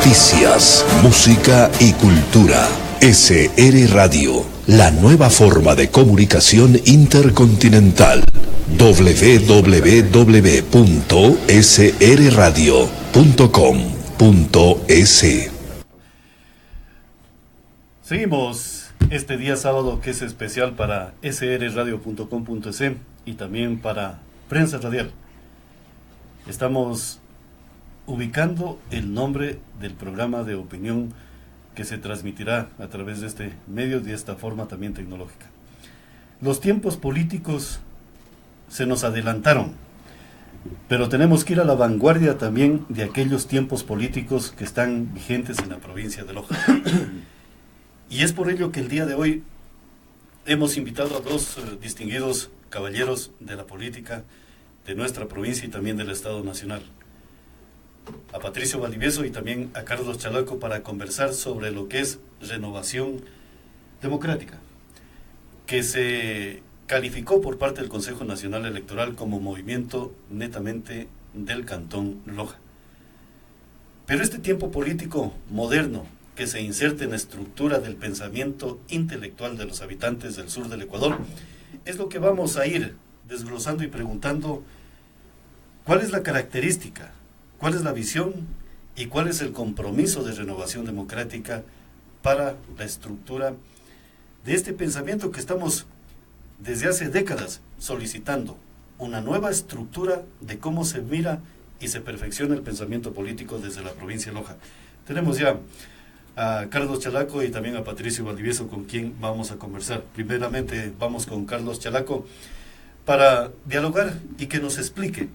Noticias, música y cultura. SR Radio, la nueva forma de comunicación intercontinental. www.srradio.com.es. Seguimos este día sábado, que es especial para srradio.com.es y también para Prensa Radial. Estamos ubicando el nombre del programa de opinión que se transmitirá a través de este medio, de esta forma también tecnológica. Los tiempos políticos se nos adelantaron, pero tenemos que ir a la vanguardia también de aquellos tiempos políticos que están vigentes en la provincia de Loja. Y es por ello que el día de hoy hemos invitado a dos distinguidos caballeros de la política de nuestra provincia y también del Estado Nacional, a Patricio Valdivieso y también a Carlos Chalaco, para conversar sobre lo que es Renovación Democrática, que se calificó por parte del Consejo Nacional Electoral como movimiento netamente del Cantón Loja. Pero este tiempo político moderno, que se inserta en la estructura del pensamiento intelectual de los habitantes del sur del Ecuador, es lo que vamos a ir desglosando y preguntando: ¿cuál es la característica, cuál es la visión y cuál es el compromiso de Renovación Democrática para la estructura de este pensamiento que estamos desde hace décadas solicitando? Una nueva estructura de cómo se mira y se perfecciona el pensamiento político desde la provincia de Loja. Tenemos ya a Carlos Chalaco y también a Patricio Valdivieso, con quien vamos a conversar. Primeramente vamos con Carlos Chalaco para dialogar y que nos explique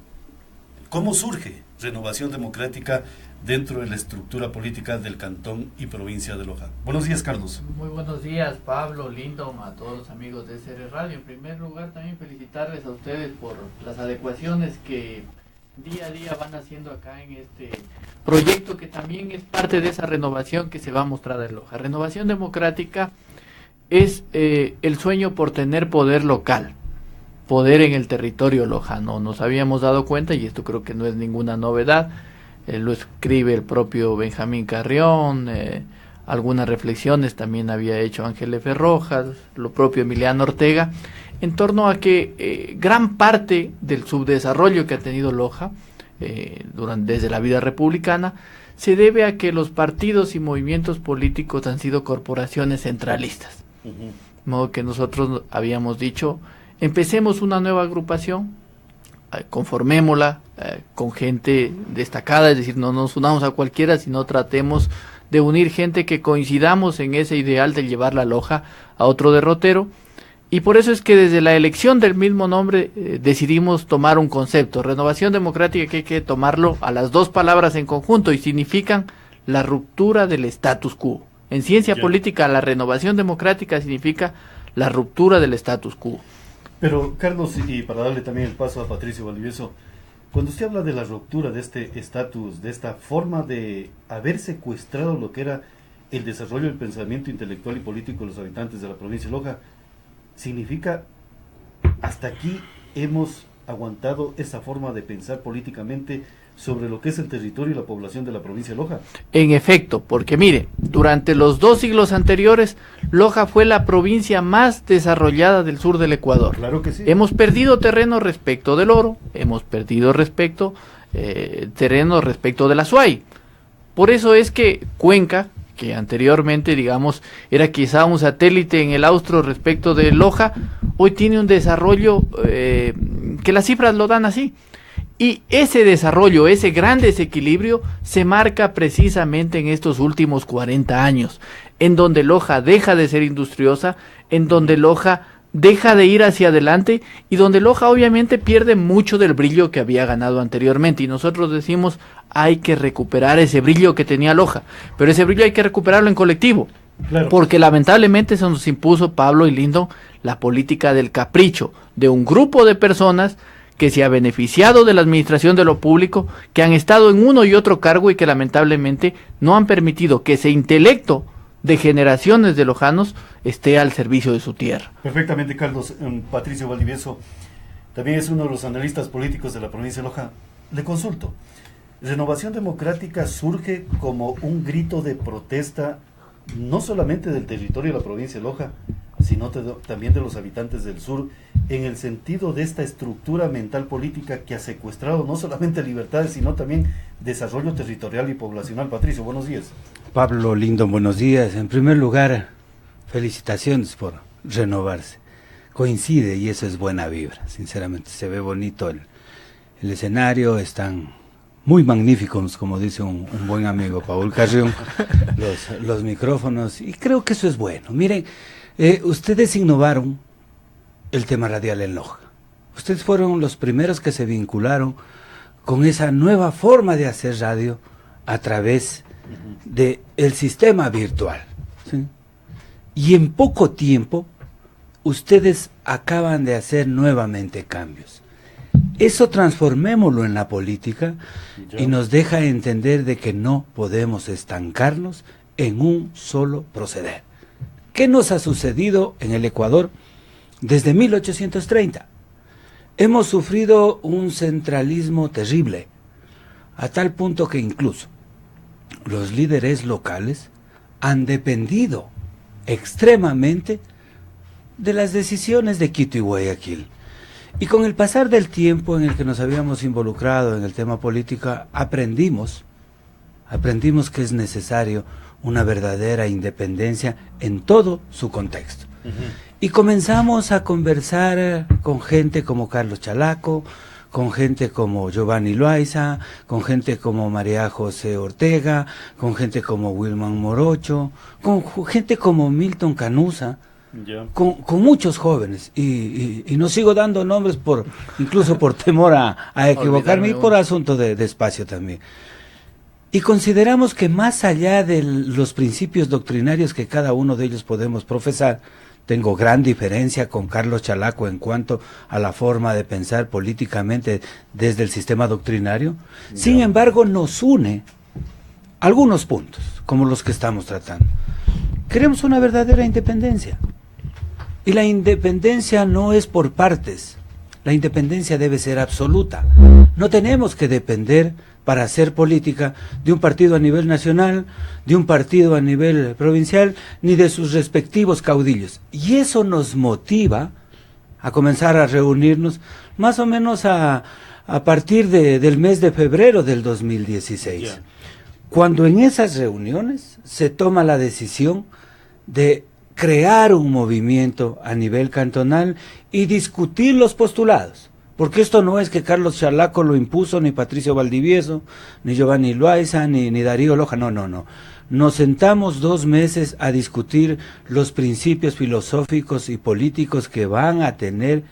cómo surge Renovación Democrática dentro de la estructura política del Cantón y provincia de Loja. Buenos días, Carlos. Muy buenos días, Pablo, Lindon, a todos los amigos de SR Radio. En primer lugar, también felicitarles a ustedes por las adecuaciones que día a día van haciendo acá en este proyecto, que también es parte de esa renovación que se va a mostrar en Loja. Renovación Democrática es el sueño por tener poder local, poder en el territorio lojano. Nos habíamos dado cuenta, y esto creo que no es ninguna novedad, lo escribe el propio Benjamín Carrión, algunas reflexiones también había hecho Ángel F. Rojas, lo propio Emiliano Ortega, en torno a que gran parte del subdesarrollo que ha tenido Loja desde la vida republicana se debe a que los partidos y movimientos políticos han sido corporaciones centralistas. De modo que nosotros habíamos dicho: empecemos una nueva agrupación, conformémosla con gente destacada, es decir, no nos unamos a cualquiera, sino tratemos de unir gente que coincidamos en ese ideal de llevar la Loja a otro derrotero. Y por eso es que desde la elección del mismo nombre decidimos tomar un concepto, Renovación Democrática, que hay que tomarlo a las dos palabras en conjunto, y significan la ruptura del status quo. En ciencia política, la Renovación Democrática significa la ruptura del status quo. Pero, Carlos, y para darle también el paso a Patricio Valdivieso, cuando usted habla de la ruptura de este estatus, de esta forma de haber secuestrado lo que era el desarrollo del pensamiento intelectual y político de los habitantes de la provincia de Loja, significa hasta aquí hemos aguantado esa forma de pensar políticamente sobre lo que es el territorio y la población de la provincia de Loja. En efecto, porque mire, durante los 2 siglos anteriores, Loja fue la provincia más desarrollada del sur del Ecuador. Claro que sí. Hemos perdido terreno respecto del oro, hemos perdido terreno respecto de la Azuay. Por eso es que Cuenca, que anteriormente, digamos, era quizá un satélite en el austro respecto de Loja, hoy tiene un desarrollo que las cifras lo dan así. Y ese desarrollo, ese gran desequilibrio, se marca precisamente en estos últimos 40 años, en donde Loja deja de ser industriosa, en donde Loja deja de ir hacia adelante y donde Loja obviamente pierde mucho del brillo que había ganado anteriormente. Y nosotros decimos, hay que recuperar ese brillo que tenía Loja, pero ese brillo hay que recuperarlo en colectivo. Claro. Porque lamentablemente se nos impuso, Pablo y Lindo, la política del capricho de un grupo de personas que se ha beneficiado de la administración de lo público, que han estado en uno y otro cargo y que lamentablemente no han permitido que ese intelecto de generaciones de lojanos esté al servicio de su tierra. Perfectamente, Carlos. Patricio Valdivieso también es uno de los analistas políticos de la provincia de Loja. Le consulto, Renovación Democrática surge como un grito de protesta, no solamente del territorio de la provincia de Loja, sino también de los habitantes del sur, en el sentido de esta estructura mental política que ha secuestrado no solamente libertades, sino también desarrollo territorial y poblacional. Patricio, buenos días. Pablo Lindo, buenos días. En primer lugar, felicitaciones por renovarse. Coincide y eso es buena vibra, sinceramente. Se ve bonito el escenario, están muy magníficos, como dice un buen amigo, Paul Carrión, los micrófonos, y creo que eso es bueno. Miren, ustedes innovaron el tema radial en Loja. Ustedes fueron los primeros que se vincularon con esa nueva forma de hacer radio a través del sistema virtual, ¿sí? Y en poco tiempo, ustedes acaban de hacer nuevamente cambios. Eso transformémoslo en la política y nos deja entender de que no podemos estancarnos en un solo proceder. ¿Qué nos ha sucedido en el Ecuador desde 1830? Hemos sufrido un centralismo terrible, a tal punto que incluso los líderes locales han dependido extremadamente de las decisiones de Quito y Guayaquil. Y con el pasar del tiempo en el que nos habíamos involucrado en el tema político, aprendimos que es necesario una verdadera independencia en todo su contexto. Y comenzamos a conversar con gente como Carlos Chalaco, con gente como Giovanni Loaiza, con gente como María José Ortega, con gente como Wilman Morocho, con gente como Milton Canusa, con muchos jóvenes, y no sigo dando nombres incluso por temor a equivocarme y por asunto de espacio también. Y consideramos que más allá de los principios doctrinarios que cada uno de ellos podemos profesar, tengo gran diferencia con Carlos Chalaco en cuanto a la forma de pensar políticamente desde el sistema doctrinario. Sin embargo, nos une algunos puntos, como los que estamos tratando. Queremos una verdadera independencia. Y la independencia no es por partes, la independencia debe ser absoluta. No tenemos que depender para hacer política de un partido a nivel nacional, de un partido a nivel provincial, ni de sus respectivos caudillos. Y eso nos motiva a comenzar a reunirnos más o menos a partir del mes de febrero del 2016. Cuando en esas reuniones se toma la decisión de crear un movimiento a nivel cantonal y discutir los postulados, porque esto no es que Carlos Chalaco lo impuso, ni Patricio Valdivieso, ni Giovanni Loaiza, ni Darío Loja, no. Nos sentamos 2 meses a discutir los principios filosóficos y políticos que van a tener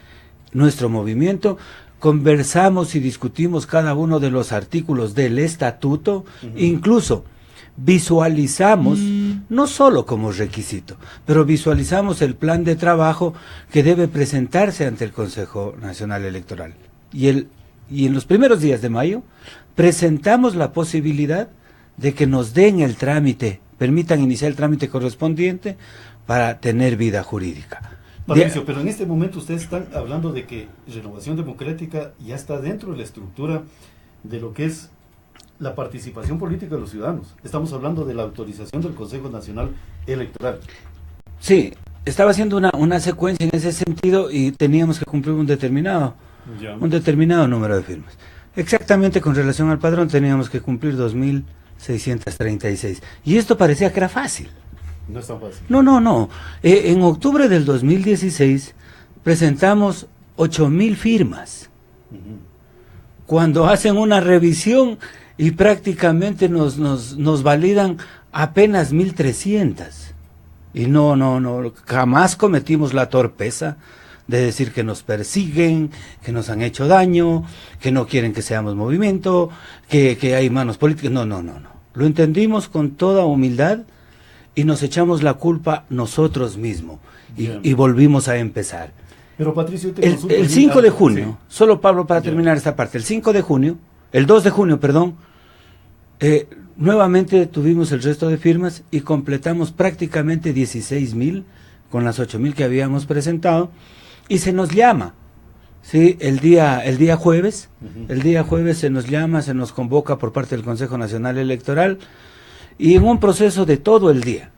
nuestro movimiento. Conversamos y discutimos cada uno de los artículos del estatuto, incluso visualizamos, no solo como requisito, pero visualizamos el plan de trabajo que debe presentarse ante el Consejo Nacional Electoral. Y en los primeros días de mayo presentamos la posibilidad de que nos den el trámite, permitan iniciar el trámite correspondiente para tener vida jurídica. Patricio, pero en este momento ustedes están hablando de que Renovación Democrática ya está dentro de la estructura de lo que es la participación política de los ciudadanos. Estamos hablando de la autorización del Consejo Nacional Electoral. Sí, estaba haciendo una secuencia en ese sentido y teníamos que cumplir un determinado número de firmas. Exactamente con relación al padrón teníamos que cumplir 2.636. Y esto parecía que era fácil. No es tan fácil. No. En octubre del 2016 presentamos 8.000 firmas. Cuando hacen una revisión y prácticamente nos validan apenas 1.300. Y no, jamás cometimos la torpeza de decir que nos persiguen, que nos han hecho daño, que no quieren que seamos movimiento, que hay manos políticas. No. Lo entendimos con toda humildad y nos echamos la culpa nosotros mismos y volvimos a empezar. Pero Patricio, el 5 de junio, sí. Solo Pablo para terminar esta parte, el 2 de junio, nuevamente tuvimos el resto de firmas y completamos prácticamente 16.000 con las 8.000 que habíamos presentado y se nos llama Sí, el día jueves, el día jueves se nos llama, se nos convoca por parte del Consejo Nacional Electoral y en un proceso de todo el día,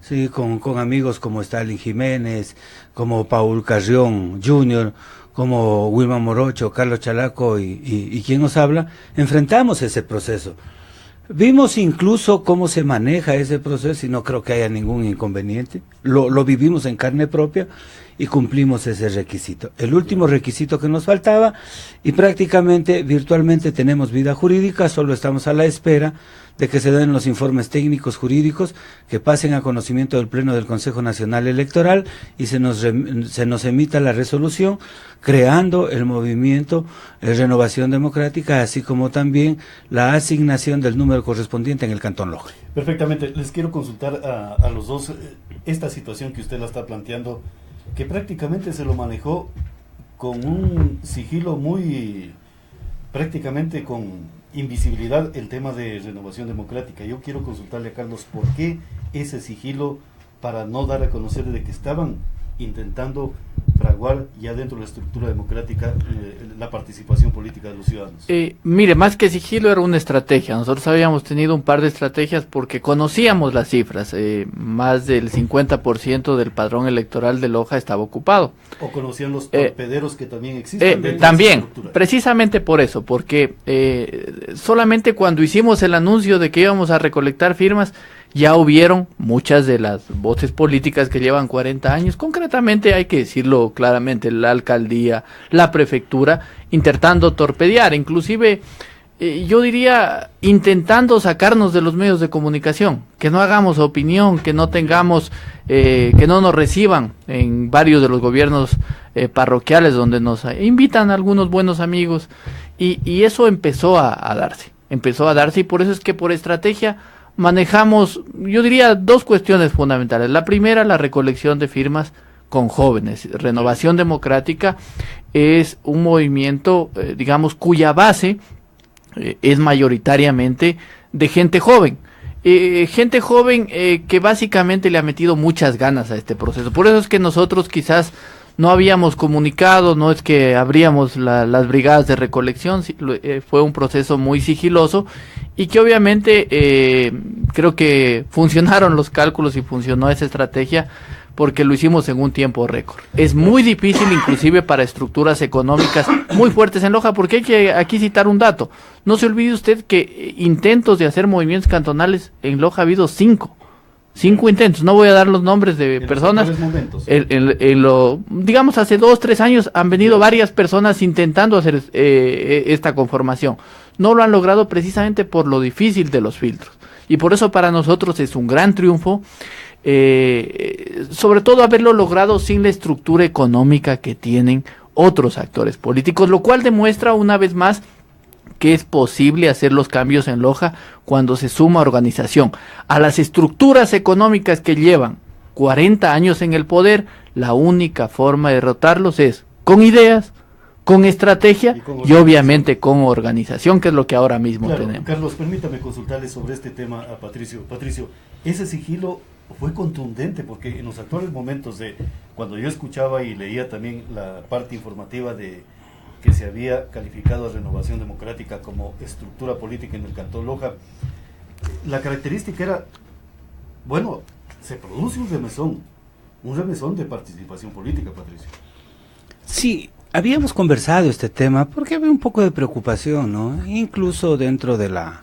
sí, con amigos como Stalin Jiménez, como Paul Carrión Jr., como Wilman Morocho, Carlos Chalaco y quien nos habla, enfrentamos ese proceso. Vimos incluso cómo se maneja ese proceso y no creo que haya ningún inconveniente. Lo vivimos en carne propia y cumplimos ese requisito. El último requisito que nos faltaba y prácticamente virtualmente tenemos vida jurídica, solo estamos a la espera de que se den los informes técnicos jurídicos que pasen a conocimiento del Pleno del Consejo Nacional Electoral y se nos emita la resolución creando el movimiento Renovación Democrática, así como también la asignación del número correspondiente en el Cantón Loja. Perfectamente, les quiero consultar a los dos esta situación que usted la está planteando, que prácticamente se lo manejó con un sigilo muy, prácticamente con invisibilidad, el tema de Renovación Democrática. Yo quiero consultarle a Carlos por qué ese sigilo para no dar a conocer de que estaban intentando fraguar ya dentro de la estructura democrática la participación política de los ciudadanos. Mire, más que sigilo era una estrategia. Nosotros habíamos tenido un par de estrategias porque conocíamos las cifras. Más del 50% del padrón electoral de Loja estaba ocupado. ¿O conocían los torpederos que también existen? También, precisamente por eso, porque solamente cuando hicimos el anuncio de que íbamos a recolectar firmas, ya hubieron muchas de las voces políticas que llevan 40 años, concretamente hay que decirlo claramente, la alcaldía, la prefectura, intentando torpedear, inclusive yo diría intentando sacarnos de los medios de comunicación, que no hagamos opinión, que no tengamos, que no nos reciban en varios de los gobiernos parroquiales donde nos invitan algunos buenos amigos y eso empezó a darse y por eso es que por estrategia manejamos, yo diría, dos cuestiones fundamentales. La primera, la recolección de firmas con jóvenes. Renovación Democrática es un movimiento, digamos, cuya base es mayoritariamente de gente joven. Gente joven que básicamente le ha metido muchas ganas a este proceso. Por eso es que nosotros quizás no habíamos comunicado, no es que abríamos las brigadas de recolección, fue un proceso muy sigiloso y que obviamente creo que funcionaron los cálculos y funcionó esa estrategia porque lo hicimos en un tiempo récord. Es muy difícil inclusive para estructuras económicas muy fuertes en Loja, porque hay que aquí citar un dato. No se olvide usted que intentos de hacer movimientos cantonales en Loja ha habido 5 intentos, no voy a dar los nombres de personas. Digamos, hace 2-3 años han venido varias personas intentando hacer esta conformación. No lo han logrado precisamente por lo difícil de los filtros. Y por eso para nosotros es un gran triunfo, sobre todo haberlo logrado sin la estructura económica que tienen otros actores políticos, lo cual demuestra una vez más que es posible hacer los cambios en Loja cuando se suma organización. A las estructuras económicas que llevan 40 años en el poder, la única forma de derrotarlos es con ideas, con estrategia y obviamente con organización, que es lo que ahora mismo tenemos. Carlos, permítame consultarle sobre este tema a Patricio. Patricio, ese sigilo fue contundente porque en los actuales momentos de cuando yo escuchaba y leía también la parte informativa de que se había calificado a Renovación Democrática como estructura política en el Cantón Loja, la característica era, bueno, se produce un remesón de participación política, Patricio. Sí, habíamos conversado este tema porque había un poco de preocupación, ¿no? Incluso dentro de la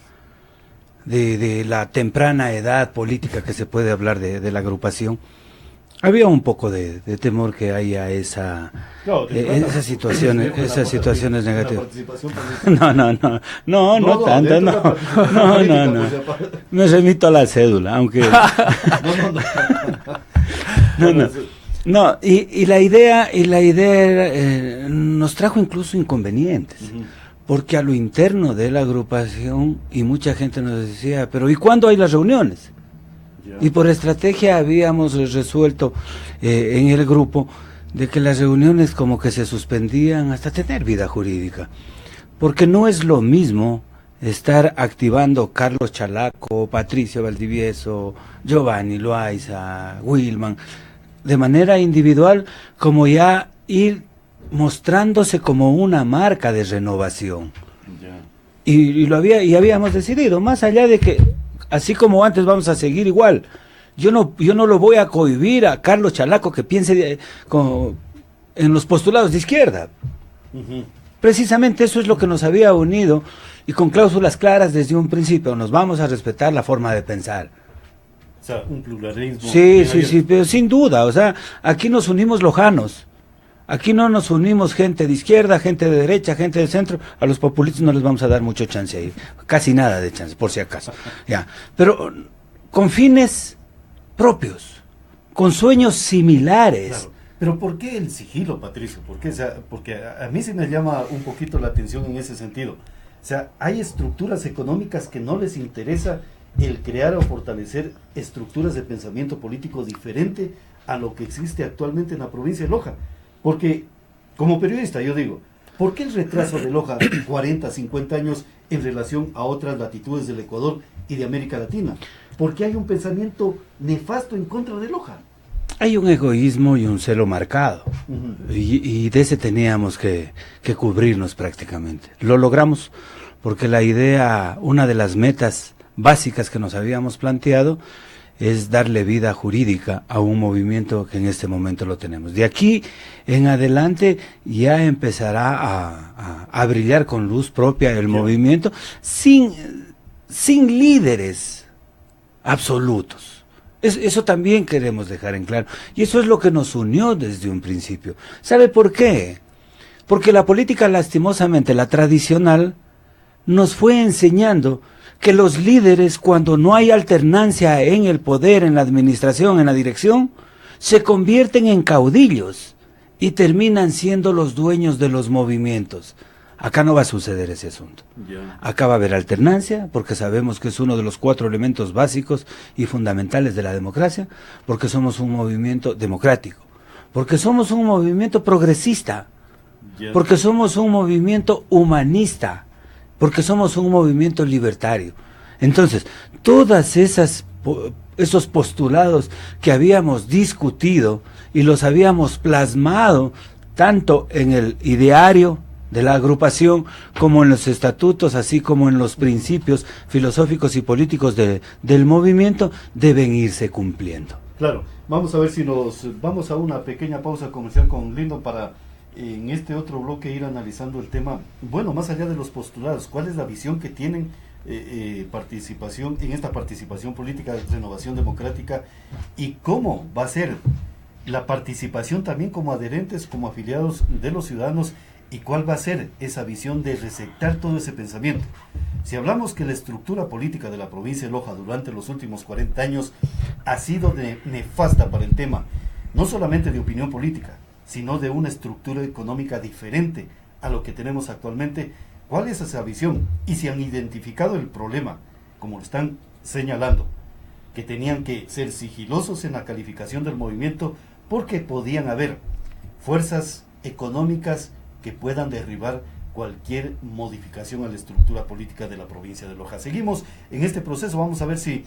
temprana edad política que se puede hablar de la agrupación. Había un poco de temor que haya esas situaciones negativas. No tanto, no. Me remito a la cédula, aunque... No, y la idea era, nos trajo incluso inconvenientes, porque a lo interno de la agrupación, y mucha gente nos decía, pero ¿y cuándo hay las reuniones? Y por estrategia habíamos resuelto en el grupo de que las reuniones como que se suspendían hasta tener vida jurídica, porque no es lo mismo estar activando Carlos Chalaco, Patricio Valdivieso, Giovanni Loaiza, Wilman, de manera individual, como ya ir mostrándose como una marca de renovación. Ya. Y habíamos decidido, más allá de que, así como antes vamos a seguir igual, yo no lo voy a cohibir a Carlos Chalaco que piense en los postulados de izquierda. Ujú. Precisamente eso es lo que nos había unido, y con cláusulas claras desde un principio, nos vamos a respetar la forma de pensar. O sea, un pluralismo. Sí, pero sin duda, o sea, aquí nos unimos lojanos. Aquí no nos unimos gente de izquierda, gente de derecha, gente de centro. A los populistas no les vamos a dar mucho chance ahí, casi nada de chance, por si acaso. Ya, pero con fines propios, con sueños similares. Claro. Pero ¿por qué el sigilo, Patricio? ¿Por qué? O sea, porque a mí se me llama un poquito la atención en ese sentido. O sea, hay estructuras económicas que no les interesa el crear o fortalecer estructuras de pensamiento político diferente a lo que existe actualmente en la provincia de Loja. Porque, como periodista, yo digo, ¿por qué el retraso de Loja 40, 50 años en relación a otras latitudes del Ecuador y de América Latina? Porque hay un pensamiento nefasto en contra de Loja. Hay un egoísmo y un celo marcado. Uh-huh. Y de ese teníamos que cubrirnos prácticamente. Lo logramos porque la idea, una de las metas básicas que nos habíamos planteado, es darle vida jurídica a un movimiento que en este momento lo tenemos. De aquí en adelante ya empezará a brillar con luz propia el movimiento sin líderes absolutos. Eso también queremos dejar en claro. Y eso es lo que nos unió desde un principio. ¿Sabe por qué? Porque la política, lastimosamente, la tradicional, nos fue enseñando que los líderes, cuando no hay alternancia en el poder, en la administración, en la dirección, se convierten en caudillos y terminan siendo los dueños de los movimientos. Acá no va a suceder ese asunto. Yeah. Acá va a haber alternancia, porque sabemos que es uno de los 4 elementos básicos y fundamentales de la democracia, porque somos un movimiento democrático, porque somos un movimiento progresista, Yeah. porque somos un movimiento humanista, porque somos un movimiento libertario. Entonces, todas esos postulados que habíamos discutido y los habíamos plasmado tanto en el ideario de la agrupación como en los estatutos, así como en los principios filosóficos y políticos del movimiento, deben irse cumpliendo. Claro, vamos a ver si vamos a una pequeña pausa comercial con Lindo para en este otro bloque ir analizando el tema, bueno, más allá de los postulados, ¿cuál es la visión que tienen participación en esta participación política de renovación democrática y cómo va a ser la participación también como adherentes, como afiliados de los ciudadanos, y cuál va a ser esa visión de receptar todo ese pensamiento? Si hablamos que la estructura política de la provincia de Loja durante los últimos 40 años ha sido nefasta para el tema, no solamente de opinión política, sino de una estructura económica diferente a lo que tenemos actualmente, ¿cuál es esa visión? Y si han identificado el problema, como lo están señalando, que tenían que ser sigilosos en la calificación del movimiento porque podían haber fuerzas económicas que puedan derribar cualquier modificación a la estructura política de la provincia de Loja. Seguimos en este proceso, vamos a ver si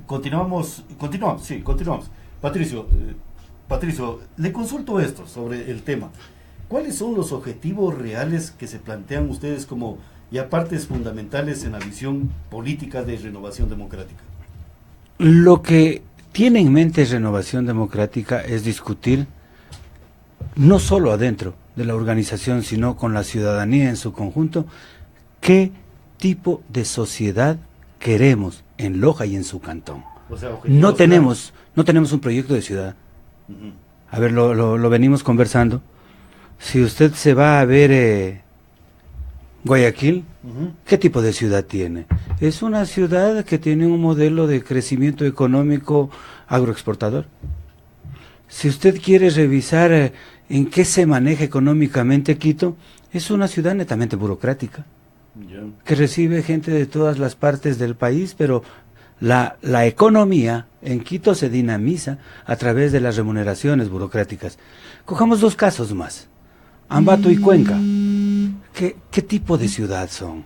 continuamos. Patricio, le consulto esto sobre el tema. ¿Cuáles son los objetivos reales que se plantean ustedes como ya partes fundamentales en la visión política de Renovación Democrática? Lo que tiene en mente Renovación Democrática es discutir no solo adentro de la organización, sino con la ciudadanía en su conjunto, qué tipo de sociedad queremos en Loja y en su cantón. O sea, no tenemos un proyecto de ciudad. Uh-huh. A ver, lo venimos conversando. Si usted se va a ver Guayaquil, uh-huh, ¿qué tipo de ciudad tiene? Es una ciudad que tiene un modelo de crecimiento económico agroexportador. Si usted quiere revisar en qué se maneja económicamente Quito, es una ciudad netamente burocrática, yeah, que recibe gente de todas las partes del país, pero la economía en Quito se dinamiza a través de las remuneraciones burocráticas. Cojamos 2 casos más, Ambato y Cuenca. ¿Qué tipo de ciudad son?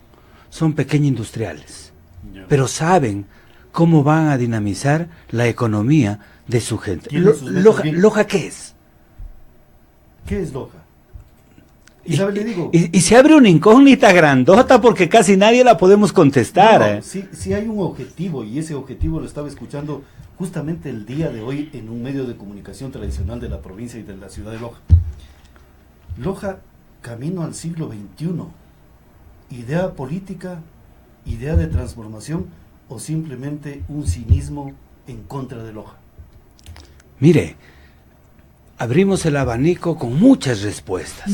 Son pequeños industriales, yeah, pero saben cómo van a dinamizar la economía de su gente. Tienen sus metas bien. ¿Loja qué es? ¿Qué es Loja? Isabel, le digo. Y se abre una incógnita grandota porque casi nadie la podemos contestar. Sí hay un objetivo, y ese objetivo lo estaba escuchando justamente el día de hoy en un medio de comunicación tradicional de la provincia y de la ciudad de Loja. Loja, camino al siglo XXI. Idea política, idea de transformación o simplemente un cinismo en contra de Loja. Mire, abrimos el abanico con muchas respuestas.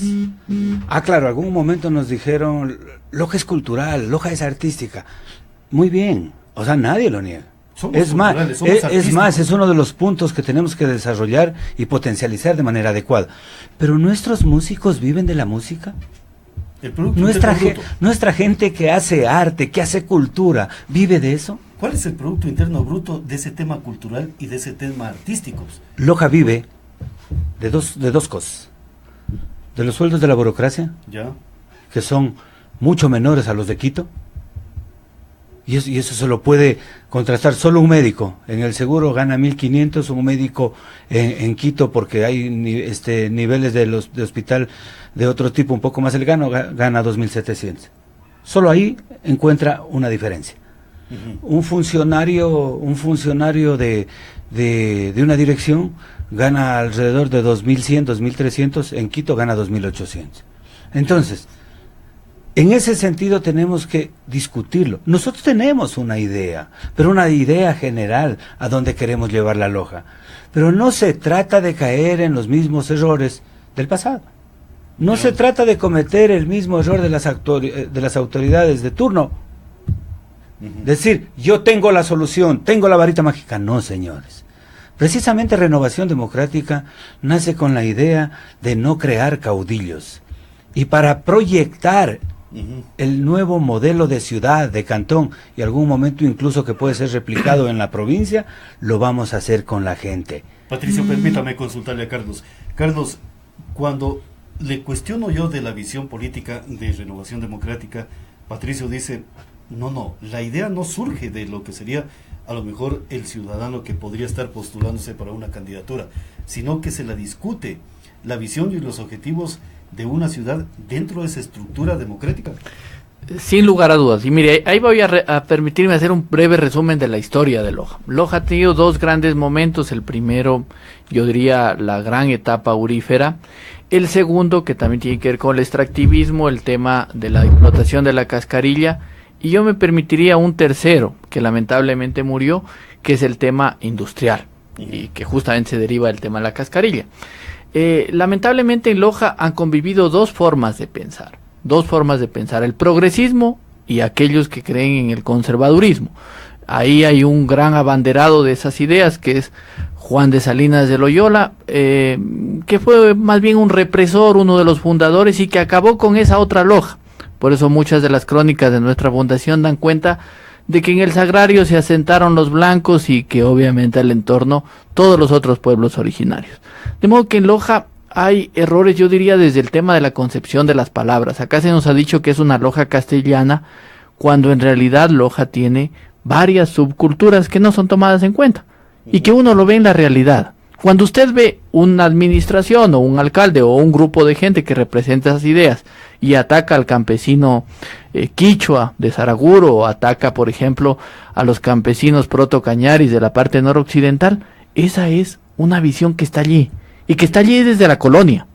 Claro, algún momento nos dijeron, Loja es cultural, Loja es artística. Muy bien, o sea, nadie lo niega. Es más, es uno de los puntos que tenemos que desarrollar y potencializar de manera adecuada. Pero nuestros músicos viven de la música. Nuestra gente que hace arte, que hace cultura, ¿vive de eso? ¿Cuál es el Producto Interno Bruto de ese tema cultural y de ese tema artístico? Loja vive de dos cosas. De los sueldos de la burocracia, ya, que son mucho menores a los de Quito. Y eso se lo puede contrastar solo un médico. En el seguro gana 1.500, un médico en Quito, porque hay niveles de hospital de otro tipo un poco más elevado, gana 2.700. Solo ahí encuentra una diferencia. Un funcionario de una dirección gana alrededor de 2.100, 2.300, en Quito gana 2.800. Entonces, en ese sentido tenemos que discutirlo. Nosotros tenemos una idea, pero una idea general a dónde queremos llevar la Loja. Pero no se trata de caer en los mismos errores del pasado. No se trata de cometer el mismo error de las autoridades de turno. Decir, yo tengo la solución, tengo la varita mágica. No, señores. Precisamente Renovación Democrática nace con la idea de no crear caudillos. Y para proyectar el nuevo modelo de ciudad, de cantón, y algún momento incluso que puede ser replicado en la provincia, lo vamos a hacer con la gente. Patricio, permítame consultarle a Carlos. Carlos, cuando le cuestiono yo de la visión política de Renovación Democrática, Patricio dice, no, la idea no surge de lo que sería a lo mejor el ciudadano que podría estar postulándose para una candidatura, sino que se la discute la visión y los objetivos de una ciudad dentro de esa estructura democrática. Sin lugar a dudas. Y mire, ahí voy a permitirme hacer un breve resumen de la historia de Loja. Loja ha tenido dos grandes momentos. El primero, yo diría, la gran etapa aurífera. El segundo, que también tiene que ver con el extractivismo, el tema de la explotación de la cascarilla. Y yo me permitiría un tercero, que lamentablemente murió, que es el tema industrial, y que justamente se deriva del tema de la cascarilla. Lamentablemente en Loja han convivido dos formas de pensar, el progresismo y aquellos que creen en el conservadurismo. Ahí hay un gran abanderado de esas ideas, que es Juan de Salinas de Loyola, que fue más bien un represor, uno de los fundadores, y que acabó con esa otra Loja. Por eso muchas de las crónicas de nuestra fundación dan cuenta de que en el Sagrario se asentaron los blancos y que obviamente al entorno todos los otros pueblos originarios. De modo que en Loja hay errores, yo diría, desde el tema de la concepción de las palabras. Acá se nos ha dicho que es una Loja castellana, cuando en realidad Loja tiene varias subculturas que no son tomadas en cuenta y que uno lo ve en la realidad. Cuando usted ve una administración o un alcalde o un grupo de gente que representa esas ideas y ataca al campesino quichua de Saraguro, o ataca, por ejemplo, a los campesinos proto-cañaris de la parte noroccidental, esa es una visión que está allí, y que está allí desde la colonia.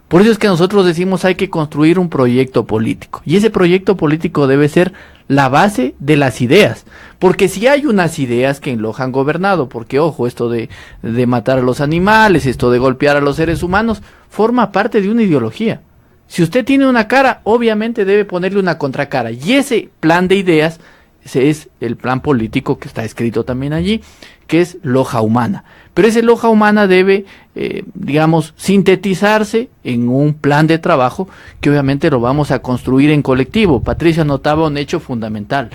Por eso es que nosotros decimos hay que construir un proyecto político, y ese proyecto político debe ser la base de las ideas, porque si hay unas ideas que en Loja han gobernado, porque ojo, esto de matar a los animales, esto de golpear a los seres humanos, forma parte de una ideología. Si usted tiene una cara, obviamente debe ponerle una contracara, y ese plan de ideas, ese es el plan político que está escrito también allí, que es Loja Humana. Pero ese Loja Humana debe, sintetizarse en un plan de trabajo que obviamente lo vamos a construir en colectivo. Patricia notaba un hecho fundamental.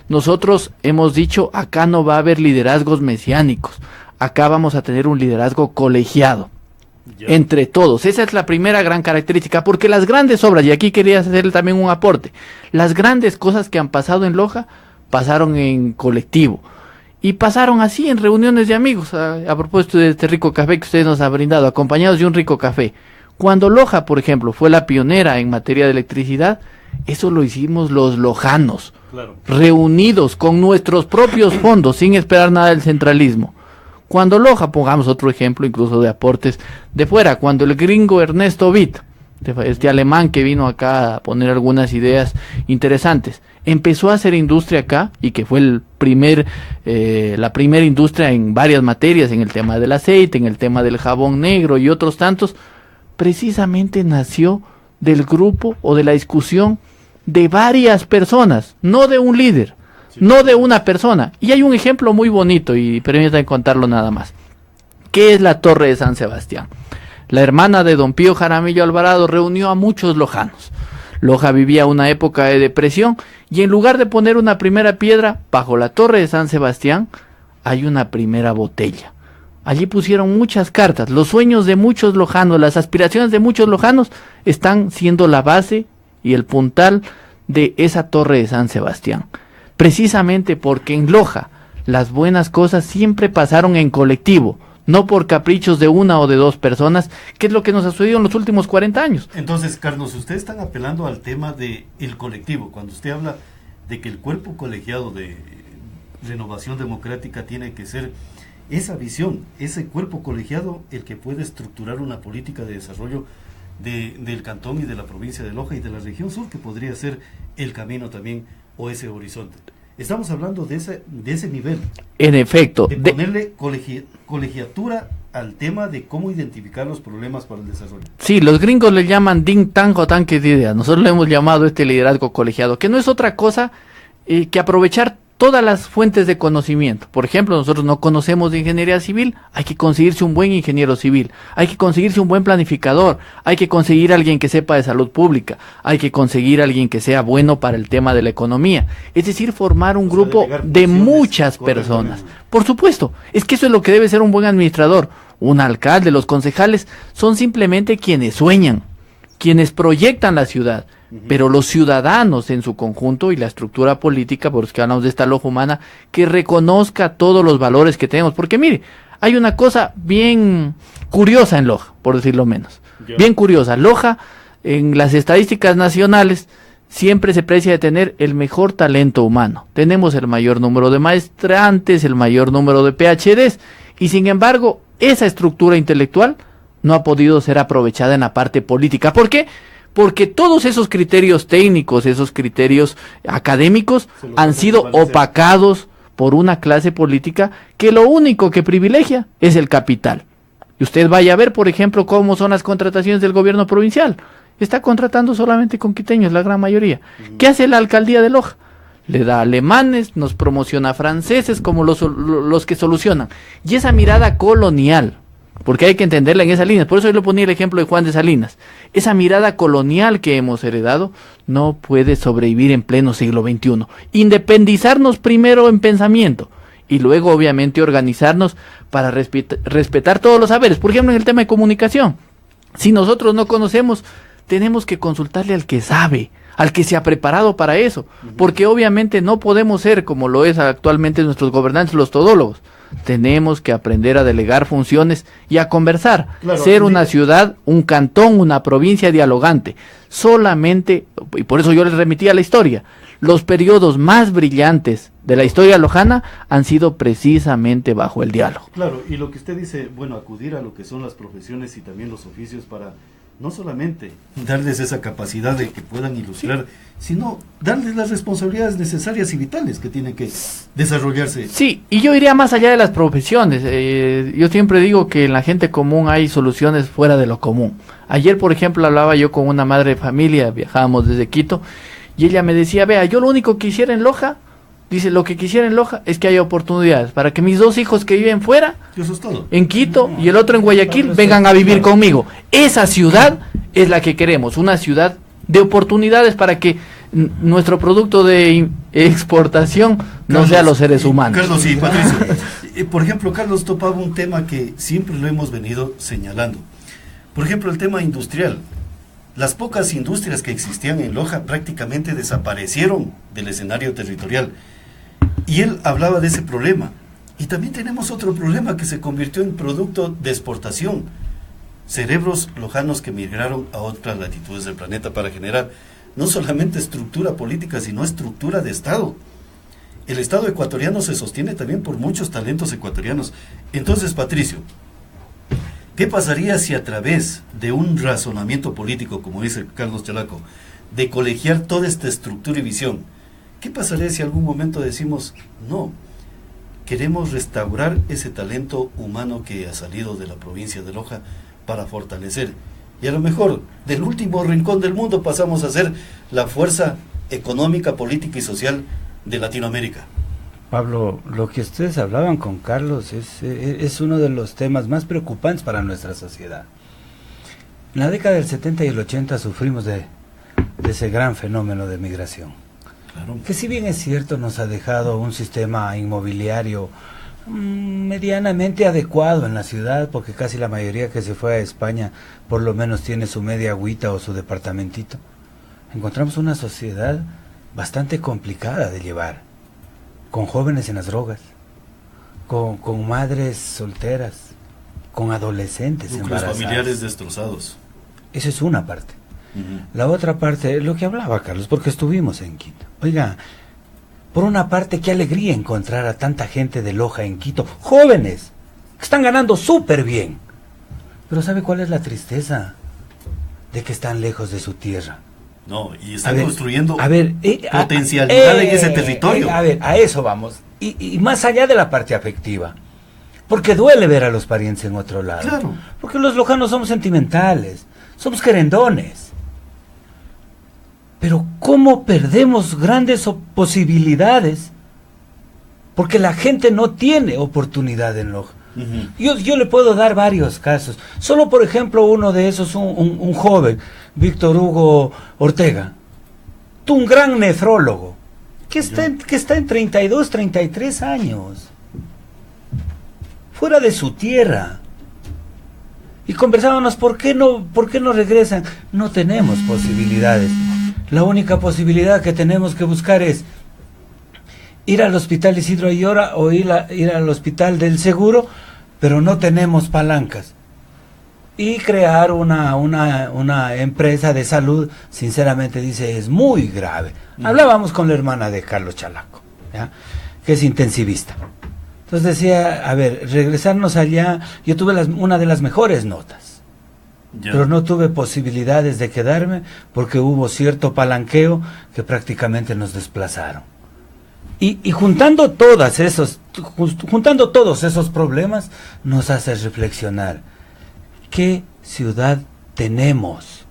Nosotros hemos dicho, acá no va a haber liderazgos mesiánicos, acá vamos a tener un liderazgo colegiado. Entre todos, esa es la primera gran característica, porque las grandes obras, y aquí quería hacerle también un aporte, las grandes cosas que han pasado en Loja, pasaron en colectivo, y pasaron así en reuniones de amigos, a propósito de este rico café que ustedes nos han brindado, acompañados de un rico café. Cuando Loja, por ejemplo, fue la pionera en materia de electricidad, eso lo hicimos los lojanos, Claro. reunidos con nuestros propios fondos, sin esperar nada del centralismo. Cuando Loja, pongamos otro ejemplo incluso de aportes de fuera, cuando el gringo Ernesto Witt, este alemán que vino acá a poner algunas ideas interesantes, empezó a hacer industria acá, y que fue la primera industria en varias materias, en el tema del aceite, en el tema del jabón negro y otros tantos, precisamente nació del grupo o de la discusión de varias personas, no de un líder, no de una persona. Y hay un ejemplo muy bonito, y permítanme contarlo nada más. ¿Qué es la Torre de San Sebastián? La hermana de don Pío Jaramillo Alvarado reunió a muchos lojanos. Loja vivía una época de depresión, y en lugar de poner una primera piedra bajo la Torre de San Sebastián, hay una primera botella. Allí pusieron muchas cartas. Los sueños de muchos lojanos, las aspiraciones de muchos lojanos están siendo la base y el puntal de esa Torre de San Sebastián. Precisamente porque en Loja las buenas cosas siempre pasaron en colectivo, no por caprichos de una o de dos personas, que es lo que nos ha sucedido en los últimos 40 años. Entonces, Carlos, ustedes están apelando al tema del colectivo. Cuando usted habla de que el cuerpo colegiado de Renovación Democrática tiene que ser esa visión, ese cuerpo colegiado, el que puede estructurar una política de desarrollo del cantón y de la provincia de Loja y de la región sur, que podría ser el camino también o ese horizonte. Estamos hablando de ese nivel. En efecto. De ponerle colegiatura al tema de cómo identificar los problemas para el desarrollo. Sí, los gringos le llaman Ding Tango Tanque de Ideas. Nosotros le hemos llamado liderazgo colegiado, que no es otra cosa que aprovechar todas las fuentes de conocimiento. Por ejemplo, nosotros no conocemos de ingeniería civil, hay que conseguirse un buen ingeniero civil, hay que conseguirse un buen planificador, hay que conseguir alguien que sepa de salud pública, hay que conseguir alguien que sea bueno para el tema de la economía. Es decir, formar un grupo de muchas personas. Por supuesto, es que eso es lo que debe ser un buen administrador. Un alcalde, los concejales, son simplemente quienes sueñan, quienes proyectan la ciudad. Pero los ciudadanos en su conjunto y la estructura política, por los que hablamos de esta Loja humana, que reconozca todos los valores que tenemos. Porque mire, hay una cosa bien curiosa en Loja, por decirlo menos. Bien curiosa. Loja, en las estadísticas nacionales, siempre se precia de tener el mejor talento humano. Tenemos el mayor número de maestrantes, el mayor número de PhDs, y sin embargo, esa estructura intelectual no ha podido ser aprovechada en la parte política. ¿Por qué? Porque todos esos criterios técnicos, esos criterios académicos han sido opacados por una clase política que lo único que privilegia es el capital. Y usted vaya a ver, por ejemplo, cómo son las contrataciones del gobierno provincial. Está contratando solamente con quiteños, la gran mayoría. ¿Qué hace la alcaldía de Loja? Le da alemanes, nos promociona franceses como los que solucionan. Y esa mirada colonial, porque hay que entenderla en esa línea. Por eso yo le ponía el ejemplo de Juan de Salinas. Esa mirada colonial que hemos heredado no puede sobrevivir en pleno siglo XXI. Independizarnos primero en pensamiento y luego obviamente organizarnos para respetar todos los saberes. Por ejemplo, en el tema de comunicación. Si nosotros no conocemos, tenemos que consultarle al que sabe, al que se ha preparado para eso. Porque obviamente no podemos ser, como lo es actualmente nuestros gobernantes, los todólogos. Tenemos que aprender a delegar funciones y a conversar, ser una ciudad, un cantón, una provincia dialogante. Solamente, y por eso yo les remití a la historia, los periodos más brillantes de la historia lojana han sido precisamente bajo el diálogo. Claro, y lo que usted dice, bueno, acudir a lo que son las profesiones y también los oficios para no solamente darles esa capacidad de que puedan ilustrar, sino darles las responsabilidades necesarias y vitales que tienen que desarrollarse. Sí, y yo iría más allá de las profesiones. Yo siempre digo que en la gente común hay soluciones fuera de lo común. Ayer, por ejemplo, hablaba yo con una madre de familia, viajábamos desde Quito, y ella me decía, vea, yo lo único que quisiera en Loja, dice, lo que quisiera en Loja es que haya oportunidades para que mis dos hijos que viven fuera, eso es todo, en Quito y el otro en Guayaquil, vengan a vivir conmigo. Esa ciudad es la que queremos, una ciudad de oportunidades para que nuestro producto de exportación no sea los seres humanos. Carlos y Patricio, por ejemplo, Carlos topaba un tema que siempre lo hemos venido señalando. Por ejemplo, el tema industrial. Las pocas industrias que existían en Loja prácticamente desaparecieron del escenario territorial. Y él hablaba de ese problema. Y también tenemos otro problema que se convirtió en producto de exportación. cerebros lojanos que migraron a otras latitudes del planeta para generar no solamente estructura política, sino estructura de Estado. El Estado ecuatoriano se sostiene también por muchos talentos ecuatorianos. Entonces, Patricio, ¿qué pasaría si a través de un razonamiento político, como dice Carlos Chalaco, de colegiar toda esta estructura y visión, qué pasaría si algún momento decimos, no, queremos restaurar ese talento humano que ha salido de la provincia de Loja para fortalecer? Y a lo mejor, del último rincón del mundo pasamos a ser la fuerza económica, política y social de Latinoamérica. Pablo, lo que ustedes hablaban con Carlos es uno de los temas más preocupantes para nuestra sociedad. En la década del 70 y el 80 sufrimos de ese gran fenómeno de migración. Claro. Que si bien es cierto nos ha dejado un sistema inmobiliario medianamente adecuado en la ciudad, porque casi la mayoría que se fue a España por lo menos tiene su media agüita o su departamentito. Encontramos una sociedad bastante complicada de llevar, con jóvenes en las drogas, con madres solteras, con adolescentes embarazadas. Familiares destrozados. Esa es una parte. La otra parte, lo que hablaba Carlos, porque estuvimos en Quito. Oiga, por una parte, qué alegría encontrar a tanta gente de Loja en Quito, jóvenes, que están ganando súper bien. Pero ¿sabe cuál es la tristeza? De que están lejos de su tierra. No, y están construyendo potencialidad en ese territorio. A eso vamos. Y más allá de la parte afectiva. Porque duele ver a los parientes en otro lado. Claro. Porque los lojanos somos sentimentales, somos querendones. Pero ¿cómo perdemos grandes posibilidades? Porque la gente no tiene oportunidad en Loja. Yo le puedo dar varios casos. Solo, por ejemplo, uno de esos, un joven, Víctor Hugo Ortega, un gran nefrólogo, que está en 32, 33 años, fuera de su tierra. Y conversábamos, ¿por qué no regresan? No tenemos posibilidades. La única posibilidad que tenemos que buscar es ir al Hospital Isidro Ayora o ir al Hospital del Seguro, pero no tenemos palancas. Y crear una empresa de salud, sinceramente dice, es muy grave. Hablábamos con la hermana de Carlos Chalaco, ¿ya?, que es intensivista. Entonces decía, a ver, regresarnos allá, yo tuve una de las mejores notas. Ya. Pero no tuve posibilidades de quedarme porque hubo cierto palanqueo que prácticamente nos desplazaron. Y juntando todos esos problemas nos hace reflexionar qué ciudad tenemos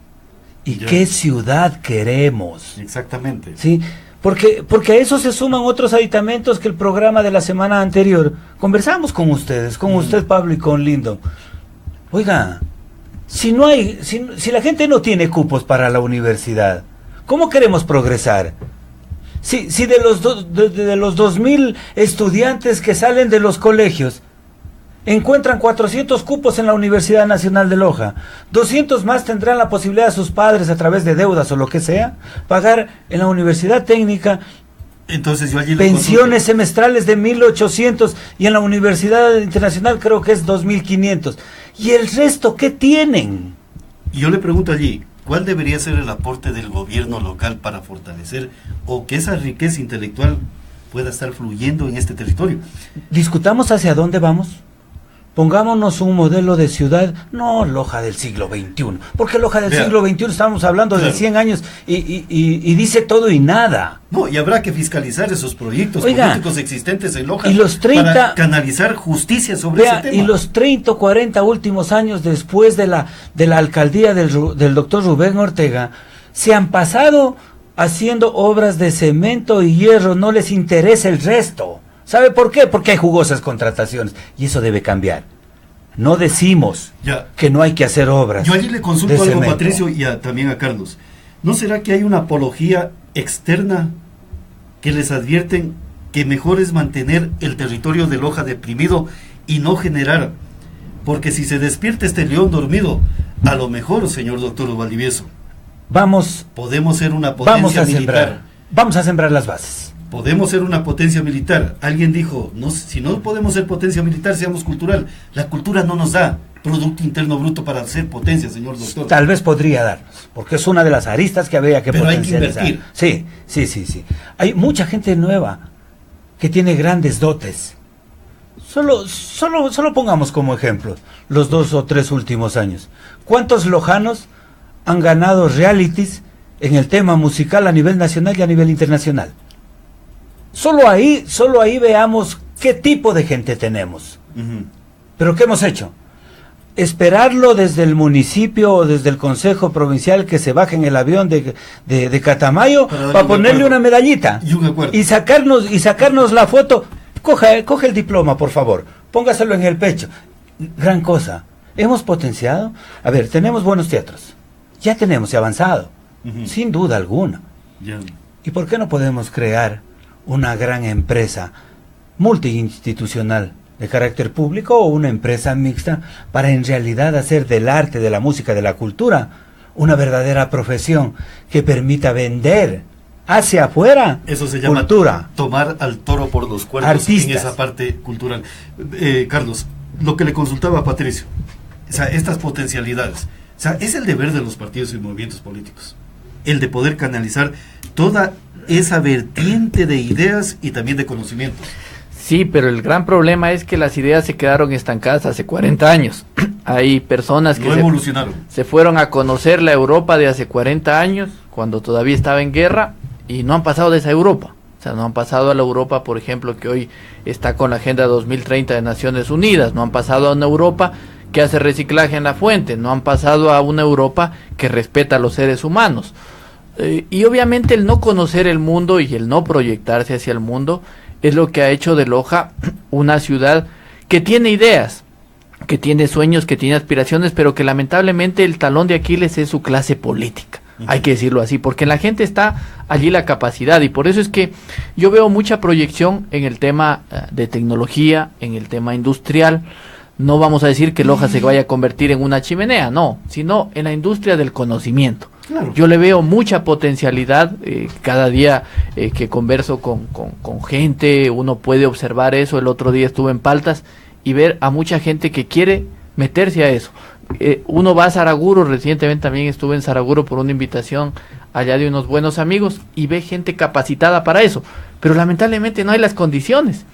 y qué ciudad queremos. Exactamente. ¿Sí? Porque a eso se suman otros aditamentos que el programa de la semana anterior conversamos con ustedes, con usted, Pablo, y con Lindo. Oiga, si la gente no tiene cupos para la universidad, ¿cómo queremos progresar? Si de los 2.000 estudiantes que salen de los colegios encuentran 400 cupos en la Universidad Nacional de Loja, 200 más tendrán la posibilidad de sus padres, a través de deudas o lo que sea, pagar en la Universidad Técnica. Entonces yo allí pensiones semestrales de 1.800 y en la Universidad Internacional creo que es 2.500. ¿Y el resto qué tienen? Y yo le pregunto allí, ¿cuál debería ser el aporte del gobierno local para fortalecer o que esa riqueza intelectual pueda estar fluyendo en este territorio? Discutamos hacia dónde vamos. Pongámonos un modelo de ciudad, no Loja del siglo XXI, porque Loja del siglo XXI estamos hablando de 100 años y dice todo y nada. No, y habrá que fiscalizar esos proyectos políticos existentes en Loja y los 30, para canalizar justicia sobre ese tema. Y los 30 o 40 últimos años después de la alcaldía del doctor Rubén Ortega, se han pasado haciendo obras de cemento y hierro, no les interesa el resto. ¿Sabe por qué? Porque hay jugosas contrataciones y eso debe cambiar. No decimos que no hay que hacer obras. Yo allí le consulto algo, Patricio, y también a Carlos. ¿No será que hay una apología externa que les advierten que mejor es mantener el territorio de Loja deprimido y no generar? Porque si se despierta este león dormido, a lo mejor, señor doctor Valdivieso, podemos ser una potencia militar. Vamos a sembrar las bases. podemos ser una potencia militar. Alguien dijo, no, si no podemos ser potencia militar, seamos cultural. La cultura no nos da Producto Interno Bruto para ser potencia, señor doctor. Tal vez podría darnos, porque es una de las aristas que habría que potencializar. Hay que invertir. Sí. Hay mucha gente nueva que tiene grandes dotes. Solo pongamos como ejemplo los 2 o 3 últimos años. ¿Cuántos lojanos han ganado realities en el tema musical a nivel nacional y a nivel internacional? Solo ahí veamos qué tipo de gente tenemos. Pero ¿qué hemos hecho? Esperarlo desde el municipio o desde el Consejo Provincial que se baje en el avión de Catamayo para ponerle una medallita y sacarnos la foto. Coge el diploma, por favor, póngaselo en el pecho. Gran cosa. Hemos potenciado. A ver, tenemos buenos teatros. Ya tenemos avanzado, sin duda alguna. ¿Y por qué no podemos crear una gran empresa multiinstitucional de carácter público o una empresa mixta para en realidad hacer del arte, de la música, de la cultura una verdadera profesión que permita vender hacia afuera? Eso se llama cultura. Tomar al toro por los cuernos. Artistas. En esa parte cultural. Carlos, lo que le consultaba a Patricio, o sea, estas potencialidades, o sea, es el deber de los partidos y movimientos políticos, el de poder canalizar toda esa vertiente de ideas y también de conocimientos. Sí, pero el gran problema es que las ideas se quedaron estancadas hace 40 años. Hay personas que se fueron a conocer la Europa de hace 40 años, cuando todavía estaba en guerra, y no han pasado de esa Europa. O sea, no han pasado a la Europa, por ejemplo, que hoy está con la Agenda 2030 de Naciones Unidas. No han pasado a una Europa que hace reciclaje en la fuente. No han pasado a una Europa que respeta a los seres humanos. Y obviamente el no conocer el mundo y el no proyectarse hacia el mundo es lo que ha hecho de Loja una ciudad que tiene ideas, que tiene sueños, que tiene aspiraciones, pero que lamentablemente el talón de Aquiles es su clase política. Hay que decirlo así, porque en la gente está allí la capacidad, y por eso es que yo veo mucha proyección en el tema de tecnología, en el tema industrial. No vamos a decir que Loja se vaya a convertir en una chimenea, no, sino en la industria del conocimiento. Claro. Yo le veo mucha potencialidad, cada día que converso con gente, uno puede observar eso. El otro día estuve en Paltas y ver a mucha gente que quiere meterse a eso. Uno va a Saraguro, recientemente también estuve en Saraguro por una invitación allá de unos buenos amigos, y ve gente capacitada para eso, pero lamentablemente no hay las condiciones.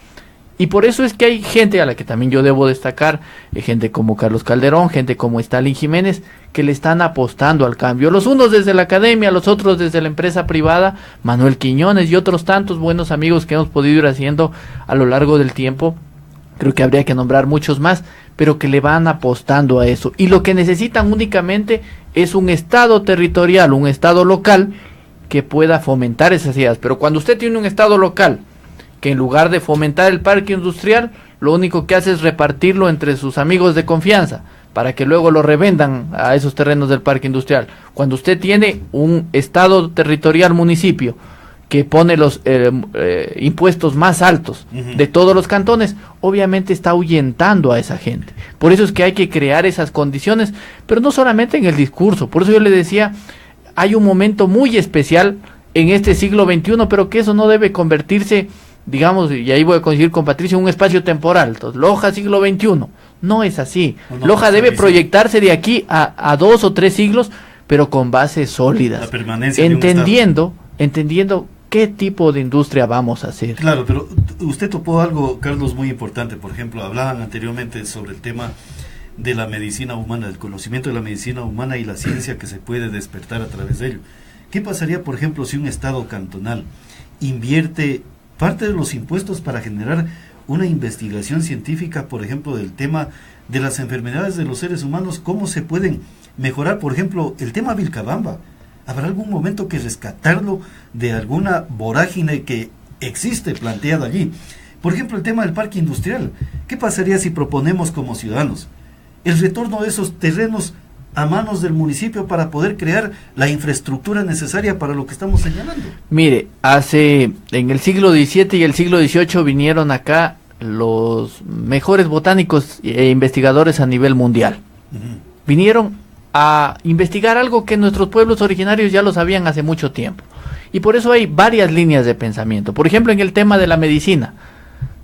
Y por eso es que hay gente a la que también yo debo destacar, gente como Carlos Calderón, gente como Stalin Jiménez, que le están apostando al cambio. Los unos desde la academia, los otros desde la empresa privada, Manuel Quiñones y otros tantos buenos amigos que hemos podido ir haciendo a lo largo del tiempo. Creo que habría que nombrar muchos más, pero que le van apostando a eso. Y lo que necesitan únicamente es un estado territorial, un estado local que pueda fomentar esas ideas. Pero cuando usted tiene un estado local que en lugar de fomentar el parque industrial, lo único que hace es repartirlo entre sus amigos de confianza, para que luego lo revendan a esos terrenos del parque industrial. Cuando usted tiene un estado territorial, municipio, que pone los impuestos más altos de todos los cantones, obviamente está ahuyentando a esa gente. Por eso es que hay que crear esas condiciones, pero no solamente en el discurso. Por eso yo le decía, hay un momento muy especial en este siglo XXI, pero que eso no debe convertirse, digamos, y ahí voy a coincidir con Patricio, en un espacio temporal. Entonces, Loja siglo XXI, no es así. Loja debe proyectarse de aquí a 2 o 3 siglos, pero con bases sólidas, la permanencia entendiendo qué tipo de industria vamos a hacer. Claro, pero usted topó algo, Carlos, muy importante. Por ejemplo, hablaban anteriormente sobre el tema de la medicina humana, del conocimiento de la medicina humana y la ciencia que se puede despertar a través de ello. ¿Qué pasaría, por ejemplo, si un estado cantonal invierte parte de los impuestos para generar una investigación científica, por ejemplo, del tema de las enfermedades de los seres humanos? ¿Cómo se pueden mejorar, por ejemplo, el tema Vilcabamba? ¿Habrá algún momento que rescatarlo de alguna vorágine que existe planteada allí? Por ejemplo, el tema del parque industrial. ¿Qué pasaría si proponemos como ciudadanos el retorno de esos terrenos a manos del municipio para poder crear la infraestructura necesaria para lo que estamos señalando? Mire, en el siglo XVII y el siglo XVIII vinieron acá los mejores botánicos e investigadores a nivel mundial. Vinieron a investigar algo que nuestros pueblos originarios ya lo sabían hace mucho tiempo, Y por eso hay varias líneas de pensamiento. Por ejemplo, en el tema de la medicina.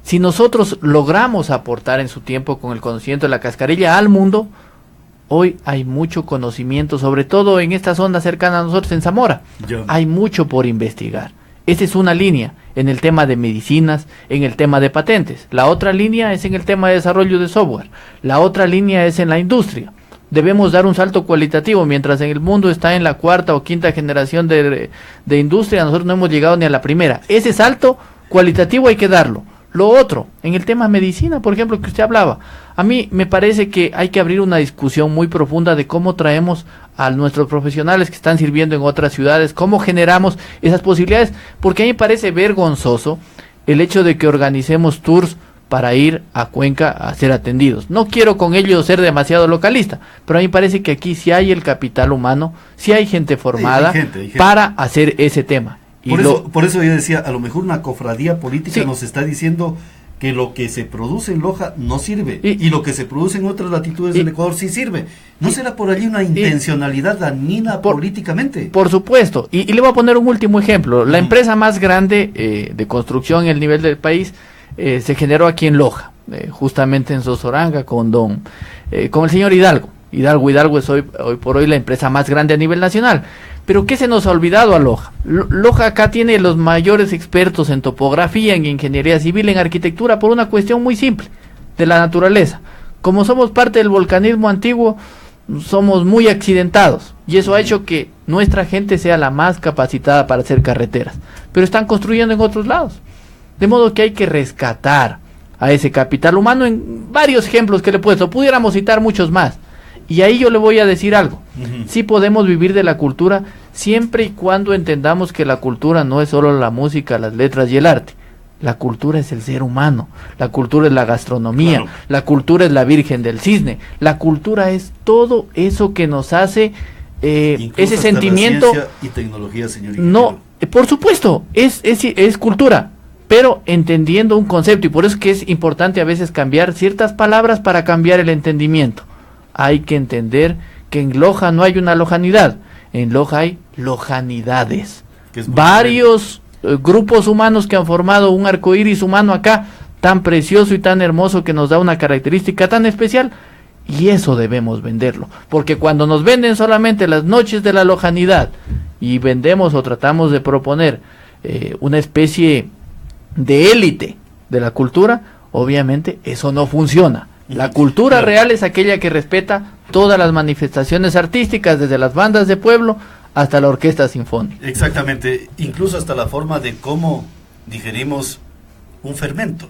Si nosotros logramos aportar en su tiempo con el conocimiento de la cascarilla al mundo, hoy hay mucho conocimiento, sobre todo en esta zona cercana a nosotros, en Zamora. Hay mucho por investigar. Esa es una línea en el tema de medicinas, en el tema de patentes. La otra línea es en el tema de desarrollo de software. La otra línea es en la industria. Debemos dar un salto cualitativo. Mientras en el mundo está en la 4ª o 5ª generación de industria, nosotros no hemos llegado ni a la primera. Ese salto cualitativo hay que darlo. Lo otro, en el tema medicina, por ejemplo, que usted hablaba, a mí me parece que hay que abrir una discusión muy profunda de cómo traemos a nuestros profesionales que están sirviendo en otras ciudades, cómo generamos esas posibilidades, porque a mí me parece vergonzoso el hecho de que organicemos tours para ir a Cuenca a ser atendidos. No quiero con ello ser demasiado localista, pero a mí me parece que aquí sí hay el capital humano, sí hay gente formada hay gente. Para hacer ese tema. Por eso yo decía, a lo mejor una cofradía política nos está diciendo que lo que se produce en Loja no sirve y lo que se produce en otras latitudes del Ecuador sí sirve. ¿No será por allí una intencionalidad dañina políticamente? Por supuesto. Y le voy a poner un último ejemplo. La empresa más grande de construcción en el nivel del país se generó aquí en Loja, justamente en Sozoranga con el señor Hidalgo. Hidalgo es hoy por hoy la empresa más grande a nivel nacional. Pero ¿qué se nos ha olvidado a Loja? Loja acá tiene los mayores expertos en topografía, en ingeniería civil, en arquitectura, por una cuestión muy simple, de la naturaleza. Como somos parte del volcanismo antiguo, somos muy accidentados, y eso ha hecho que nuestra gente sea la más capacitada para hacer carreteras. Pero están construyendo en otros lados. De modo que hay que rescatar a ese capital humano en varios ejemplos que le he puesto. Pudiéramos citar muchos más. Y ahí yo le voy a decir algo. Sí podemos vivir de la cultura siempre y cuando entendamos que la cultura no es solo la música, las letras y el arte. La cultura es el ser humano, la cultura es la gastronomía, claro. La cultura es la Virgen del Cisne, la cultura es todo eso que nos hace ese sentimiento. La ciencia y tecnología, señor. No, por supuesto, es cultura, pero entendiendo un concepto, y por eso es que es importante a veces cambiar ciertas palabras para cambiar el entendimiento. Hay que entender que en Loja no hay una lojanidad, en Loja hay lojanidades. Varios grupos humanos que han formado un arcoíris humano acá, tan precioso y tan hermoso, que nos da una característica tan especial, y eso debemos venderlo. Porque cuando nos venden solamente las noches de la lojanidad, y vendemos o tratamos de proponer una especie de élite de la cultura, obviamente eso no funciona. La cultura real es aquella que respeta todas las manifestaciones artísticas, desde las bandas de pueblo hasta la orquesta sinfónica. Exactamente, incluso hasta la forma de cómo digerimos un fermento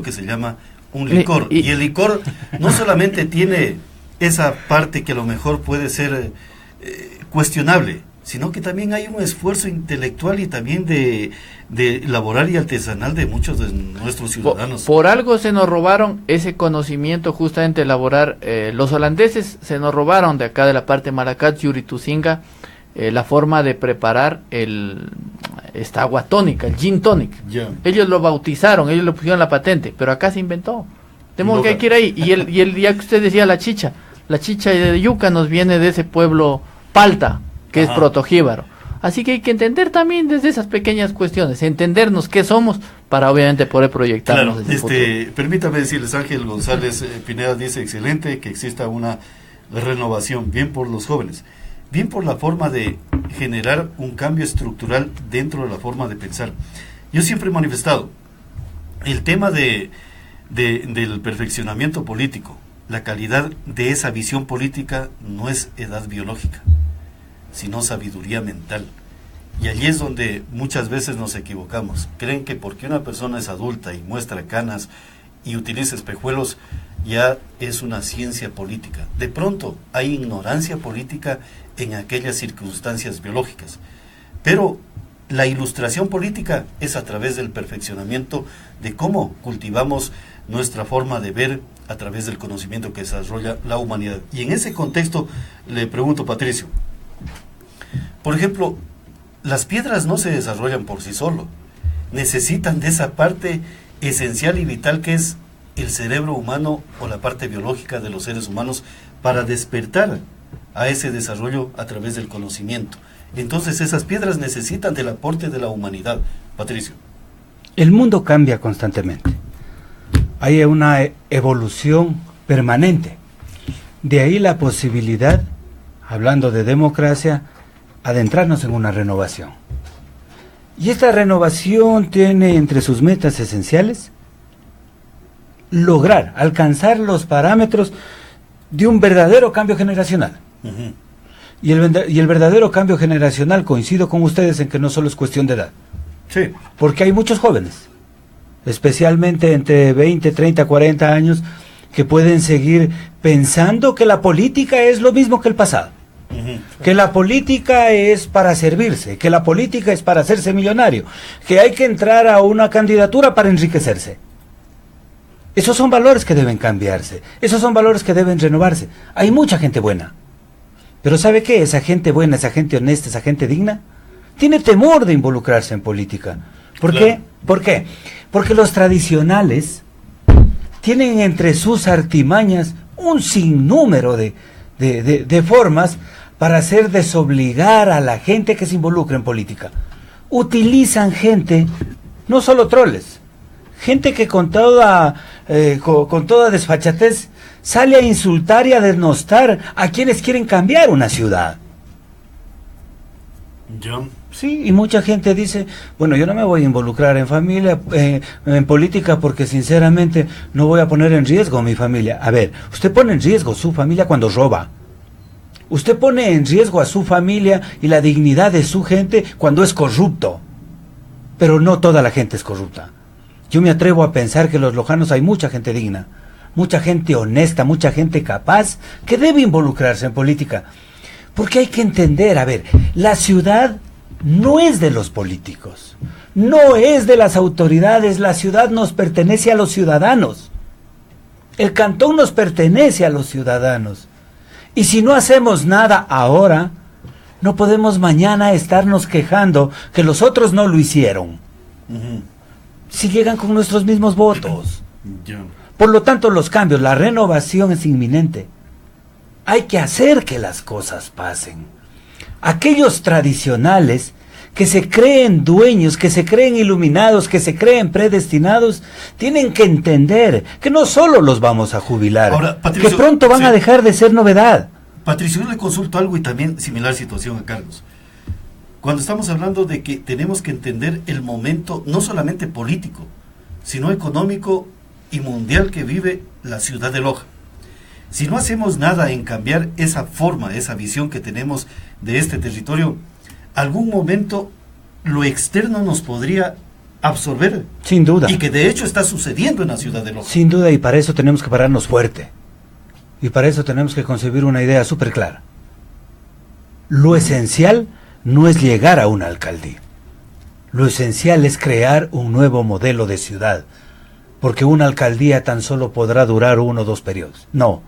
que se llama un licor. Y el licor no solamente tiene esa parte que a lo mejor puede ser cuestionable, sino que también hay un esfuerzo intelectual y también de laboral y artesanal de muchos de nuestros ciudadanos. Por algo se nos robaron ese conocimiento justamente de elaborar. Los holandeses se nos robaron de acá de la parte de Malacate, Yurituzinga, la forma de preparar esta agua tónica, el gin tonic. Yeah. Ellos lo bautizaron, ellos lo pusieron la patente, pero acá se inventó. De modo que hay que ir ahí. Y el día que usted decía la chicha de yuca nos viene de ese pueblo Palta, que es protojíbaro. Así que hay que entender también desde esas pequeñas cuestiones, entendernos qué somos para obviamente poder proyectarnos. Claro, permítame decirles, Ángel González Pineda dice, excelente que exista una renovación, bien por los jóvenes, bien por la forma de generar un cambio estructural dentro de la forma de pensar. Yo siempre he manifestado el tema del perfeccionamiento político, la calidad de esa visión política no es edad biológica, sino sabiduría mental. Y allí es donde muchas veces nos equivocamos. Creen que porque una persona es adulta y muestra canas y utiliza espejuelos, ya es una ciencia política. De pronto hay ignorancia política en aquellas circunstancias biológicas. Pero la ilustración política es a través del perfeccionamiento de cómo cultivamos nuestra forma de ver a través del conocimiento que desarrolla la humanidad. Y en ese contexto le pregunto, Patricio, por ejemplo, las piedras no se desarrollan por sí solo, necesitan de esa parte esencial y vital que es el cerebro humano o la parte biológica de los seres humanos para despertar a ese desarrollo a través del conocimiento. Entonces esas piedras necesitan del aporte de la humanidad. Patricio. El mundo cambia constantemente. Hay una evolución permanente. De ahí la posibilidad, hablando de democracia, adentrarnos en una renovación. Y esta renovación tiene entre sus metas esenciales lograr, alcanzar los parámetros de un verdadero cambio generacional. Uh-huh. Y el verdadero cambio generacional, coincido con ustedes en que no solo es cuestión de edad. Sí. Porque hay muchos jóvenes, especialmente entre 20, 30, 40 años, que pueden seguir pensando que la política es lo mismo que el pasado. Uh-huh. Que la política es para servirse, que la política es para hacerse millonario, que hay que entrar a una candidatura para enriquecerse. Esos son valores que deben cambiarse, esos son valores que deben renovarse. Hay mucha gente buena, pero ¿sabe qué? Esa gente buena, esa gente honesta, esa gente digna, tiene temor de involucrarse en política. ¿Por qué? ¿Por qué? Porque los tradicionales tienen entre sus artimañas un sinnúmero de formas para hacer desobligar a la gente que se involucra en política. Utilizan gente, no solo troles, gente que con toda desfachatez sale a insultar y a denostar a quienes quieren cambiar una ciudad. Yo. Sí, y mucha gente dice, bueno, yo no me voy a involucrar en familia, en política, porque sinceramente no voy a poner en riesgo a mi familia. A ver, usted pone en riesgo su familia cuando roba. Usted pone en riesgo a su familia y la dignidad de su gente cuando es corrupto. Pero no toda la gente es corrupta. Yo me atrevo a pensar que en Los Lojanos hay mucha gente digna, mucha gente honesta, mucha gente capaz que debe involucrarse en política. Porque hay que entender, a ver, la ciudad no es de los políticos, no es de las autoridades, la ciudad nos pertenece a los ciudadanos. El cantón nos pertenece a los ciudadanos. Y si no hacemos nada ahora, no podemos mañana estarnos quejando que los otros no lo hicieron. Uh-huh. Si llegan con nuestros mismos votos. Yeah. Por lo tanto, los cambios, la renovación es inminente. Hay que hacer que las cosas pasen. Aquellos tradicionales que se creen dueños, que se creen iluminados, que se creen predestinados, tienen que entender que no solo los vamos a jubilar, ahora, Patricio, que pronto van a dejar de ser novedad. Patricio, yo le consulto algo y también similar situación a Carlos. Cuando estamos hablando de que tenemos que entender el momento no solamente político, sino económico y mundial que vive la ciudad de Loja. Si no hacemos nada en cambiar esa forma, esa visión que tenemos de este territorio, algún momento lo externo nos podría absorber. Sin duda. Y que de hecho está sucediendo en la ciudad de Loja. Sin duda, y para eso tenemos que pararnos fuerte. Y para eso tenemos que concebir una idea súper clara. Lo esencial no es llegar a una alcaldía. Lo esencial es crear un nuevo modelo de ciudad. Porque una alcaldía tan solo podrá durar 1 o 2 periodos. No.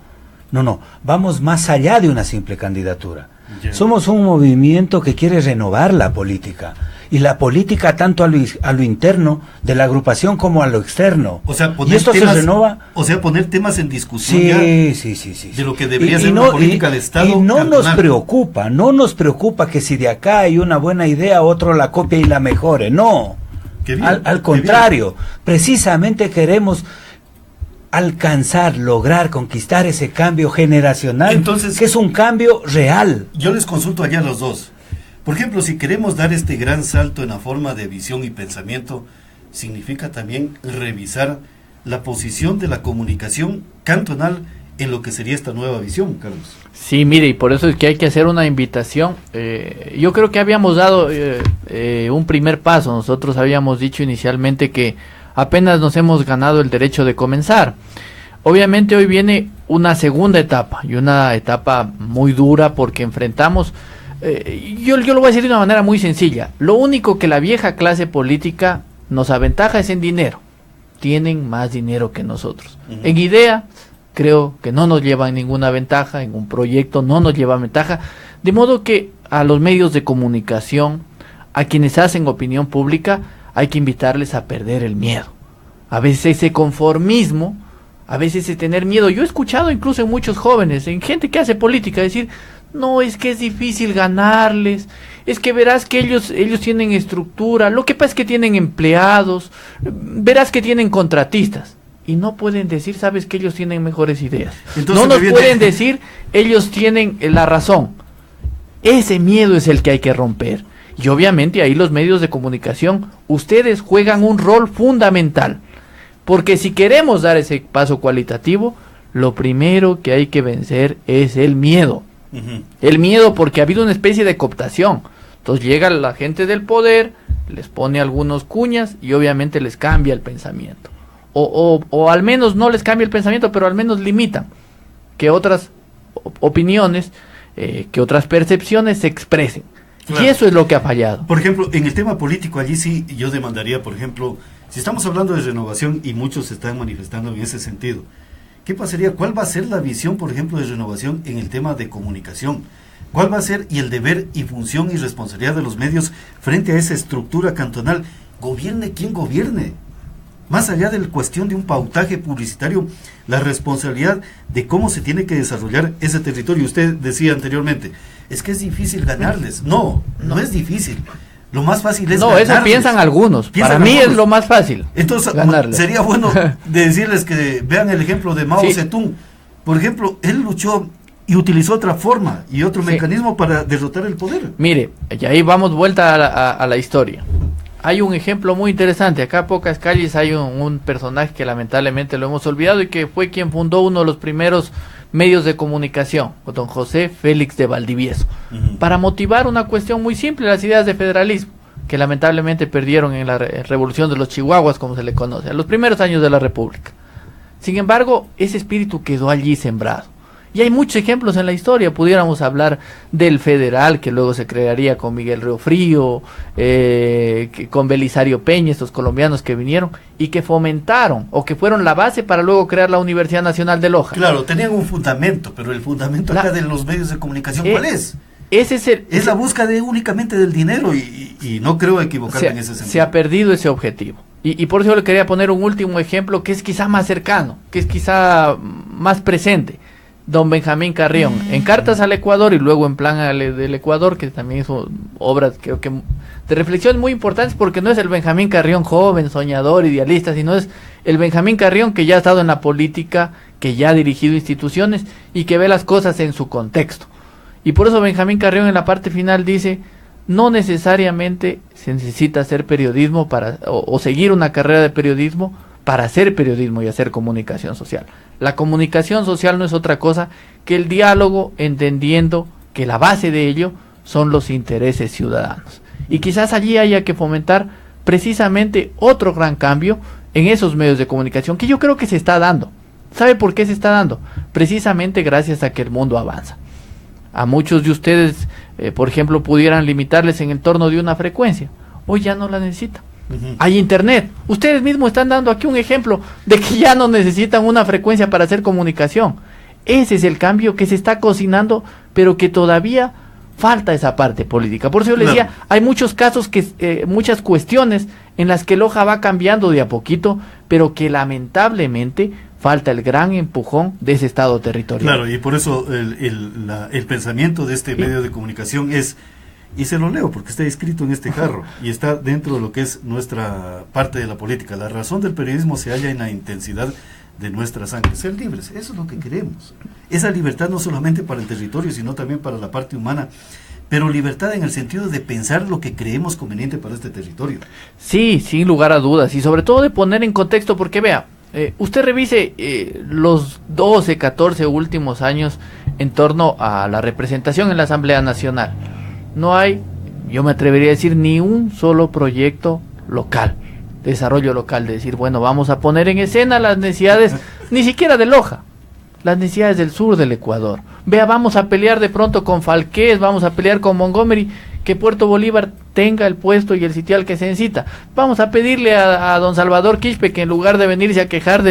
Vamos más allá de una simple candidatura. Yeah. Somos un movimiento que quiere renovar la política. Y la política tanto a lo interno de la agrupación como a lo externo. O sea, poner y esto temas, se renova. O sea, poner temas en discusión Sí, ya sí. de lo que debería ser una política del Estado. Y no cantonal. no nos preocupa que si de acá hay una buena idea, otro la copie y la mejore. No. Qué bien, Al qué contrario, precisamente queremos alcanzar, lograr, conquistar ese cambio generacional, entonces, que es un cambio real. Yo les consulto allá a los dos. Por ejemplo, si queremos dar este gran salto en la forma de visión y pensamiento, significa también revisar la posición de la comunicación cantonal en lo que sería esta nueva visión, Carlos. Sí, mire, y por eso es que hay que hacer una invitación. Yo creo que habíamos dado un primer paso. Nosotros habíamos dicho inicialmente que apenas nos hemos ganado el derecho de comenzar. Obviamente hoy viene una segunda etapa, y una etapa muy dura porque enfrentamos, yo lo voy a decir de una manera muy sencilla, lo único que la vieja clase política nos aventaja es en dinero. Tienen más dinero que nosotros. Uh-huh. En idea, creo que no nos llevan ninguna ventaja, en un proyecto no nos llevan ventaja, de modo que a los medios de comunicación, a quienes hacen opinión pública, hay que invitarles a perder el miedo. A veces ese conformismo, a veces ese tener miedo. Yo he escuchado incluso en muchos jóvenes, en gente que hace política, decir, no, es que es difícil ganarles, es que verás que ellos tienen estructura, lo que pasa es que tienen empleados, verás que tienen contratistas. Y no pueden decir, sabes que ellos tienen mejores ideas. Entonces, no nos pueden decir, ellos tienen la razón. Ese miedo es el que hay que romper. Y obviamente ahí los medios de comunicación, ustedes juegan un rol fundamental. Porque si queremos dar ese paso cualitativo, lo primero que hay que vencer es el miedo. El miedo porque ha habido una especie de cooptación. Entonces llega la gente del poder, les pone algunos cuñas y obviamente les cambia el pensamiento. O al menos no les cambia el pensamiento, pero al menos limitan que otras opiniones, que otras percepciones se expresen. Claro. Y eso es lo que ha fallado. Por ejemplo, en el tema político, allí sí yo demandaría, por ejemplo, si estamos hablando de renovación y muchos se están manifestando en ese sentido, ¿qué pasaría? ¿Cuál va a ser la visión, por ejemplo, de renovación en el tema de comunicación? ¿Cuál va a ser y el deber y función y responsabilidad de los medios frente a esa estructura cantonal? Gobierne quien gobierne. Más allá de la cuestión de un pautaje publicitario, la responsabilidad de cómo se tiene que desarrollar ese territorio. Usted decía anteriormente, es que es difícil ganarles. No es difícil. Lo más fácil es ganarles. Eso piensan algunos. Para mí es lo más fácil. Entonces, ganarles. Sería bueno de decirles que vean el ejemplo de Mao Zedong. Por ejemplo, él luchó y utilizó otra forma y otro mecanismo para derrotar el poder. Mire, y ahí vamos vuelta a la historia. Hay un ejemplo muy interesante. Acá a pocas calles hay un personaje que lamentablemente lo hemos olvidado y que fue quien fundó uno de los primeros medios de comunicación, don José Félix de Valdivieso, para motivar una cuestión muy simple, las ideas de federalismo, que lamentablemente perdieron en la revolución de los chihuahuas, como se le conoce, a los primeros años de la República. Sin embargo, ese espíritu quedó allí sembrado. Y hay muchos ejemplos en la historia. Pudiéramos hablar del Federal, que luego se crearía con Miguel Riofrío, con Belisario Peña, estos colombianos que vinieron y que fomentaron o que fueron la base para luego crear la Universidad Nacional de Loja. Claro, tenían un fundamento, pero el fundamento acá de los medios de comunicación, ¿cuál es? Es la búsqueda únicamente del dinero y no creo equivocarme en ese sentido. Se ha perdido ese objetivo. Y por eso yo le quería poner un último ejemplo que es quizá más cercano, que es quizá más presente. Don Benjamín Carrión, en Cartas al Ecuador y luego en Plan del Ecuador, que también hizo obras creo que de reflexión muy importantes, porque no es el Benjamín Carrión joven, soñador, idealista, sino es el Benjamín Carrión que ya ha estado en la política, que ya ha dirigido instituciones y que ve las cosas en su contexto. Y por eso Benjamín Carrión en la parte final dice, no necesariamente se necesita hacer periodismo o seguir una carrera de periodismo para hacer periodismo y hacer comunicación social. La comunicación social no es otra cosa que el diálogo, entendiendo que la base de ello son los intereses ciudadanos. Y quizás allí haya que fomentar precisamente otro gran cambio en esos medios de comunicación, que yo creo que se está dando. ¿Sabe por qué se está dando? Precisamente gracias a que el mundo avanza. A muchos de ustedes, por ejemplo, pudieran limitarles en el torno de una frecuencia. Hoy ya no la necesitan. Hay internet. Ustedes mismos están dando aquí un ejemplo de que ya no necesitan una frecuencia para hacer comunicación. Ese es el cambio que se está cocinando, pero que todavía falta esa parte política. Por eso yo les decía, hay muchos casos, muchas cuestiones en las que Loja va cambiando de a poquito, pero que lamentablemente falta el gran empujón de ese Estado territorial. Claro, y por eso el pensamiento de este medio de comunicación es, y se lo leo porque está escrito en este jarro y está dentro de lo que es nuestra parte de la política. La razón del periodismo se halla en la intensidad de nuestra sangre. Ser libres, eso es lo que queremos. Esa libertad no solamente para el territorio, sino también para la parte humana, pero libertad en el sentido de pensar lo que creemos conveniente para este territorio. Sí, sin lugar a dudas, y sobre todo de poner en contexto, porque vea, usted revise los 12, 14 últimos años en torno a la representación en la Asamblea Nacional. No hay, yo me atrevería a decir, ni un solo proyecto local, desarrollo local, de decir, bueno, vamos a poner en escena las necesidades, ni siquiera de Loja, las necesidades del sur del Ecuador. Vea, vamos a pelear de pronto con Falqués, vamos a pelear con Montgomery, que Puerto Bolívar tenga el puesto y el sitial que se necesita. Vamos a pedirle a don Salvador Quispe que en lugar de venirse a quejar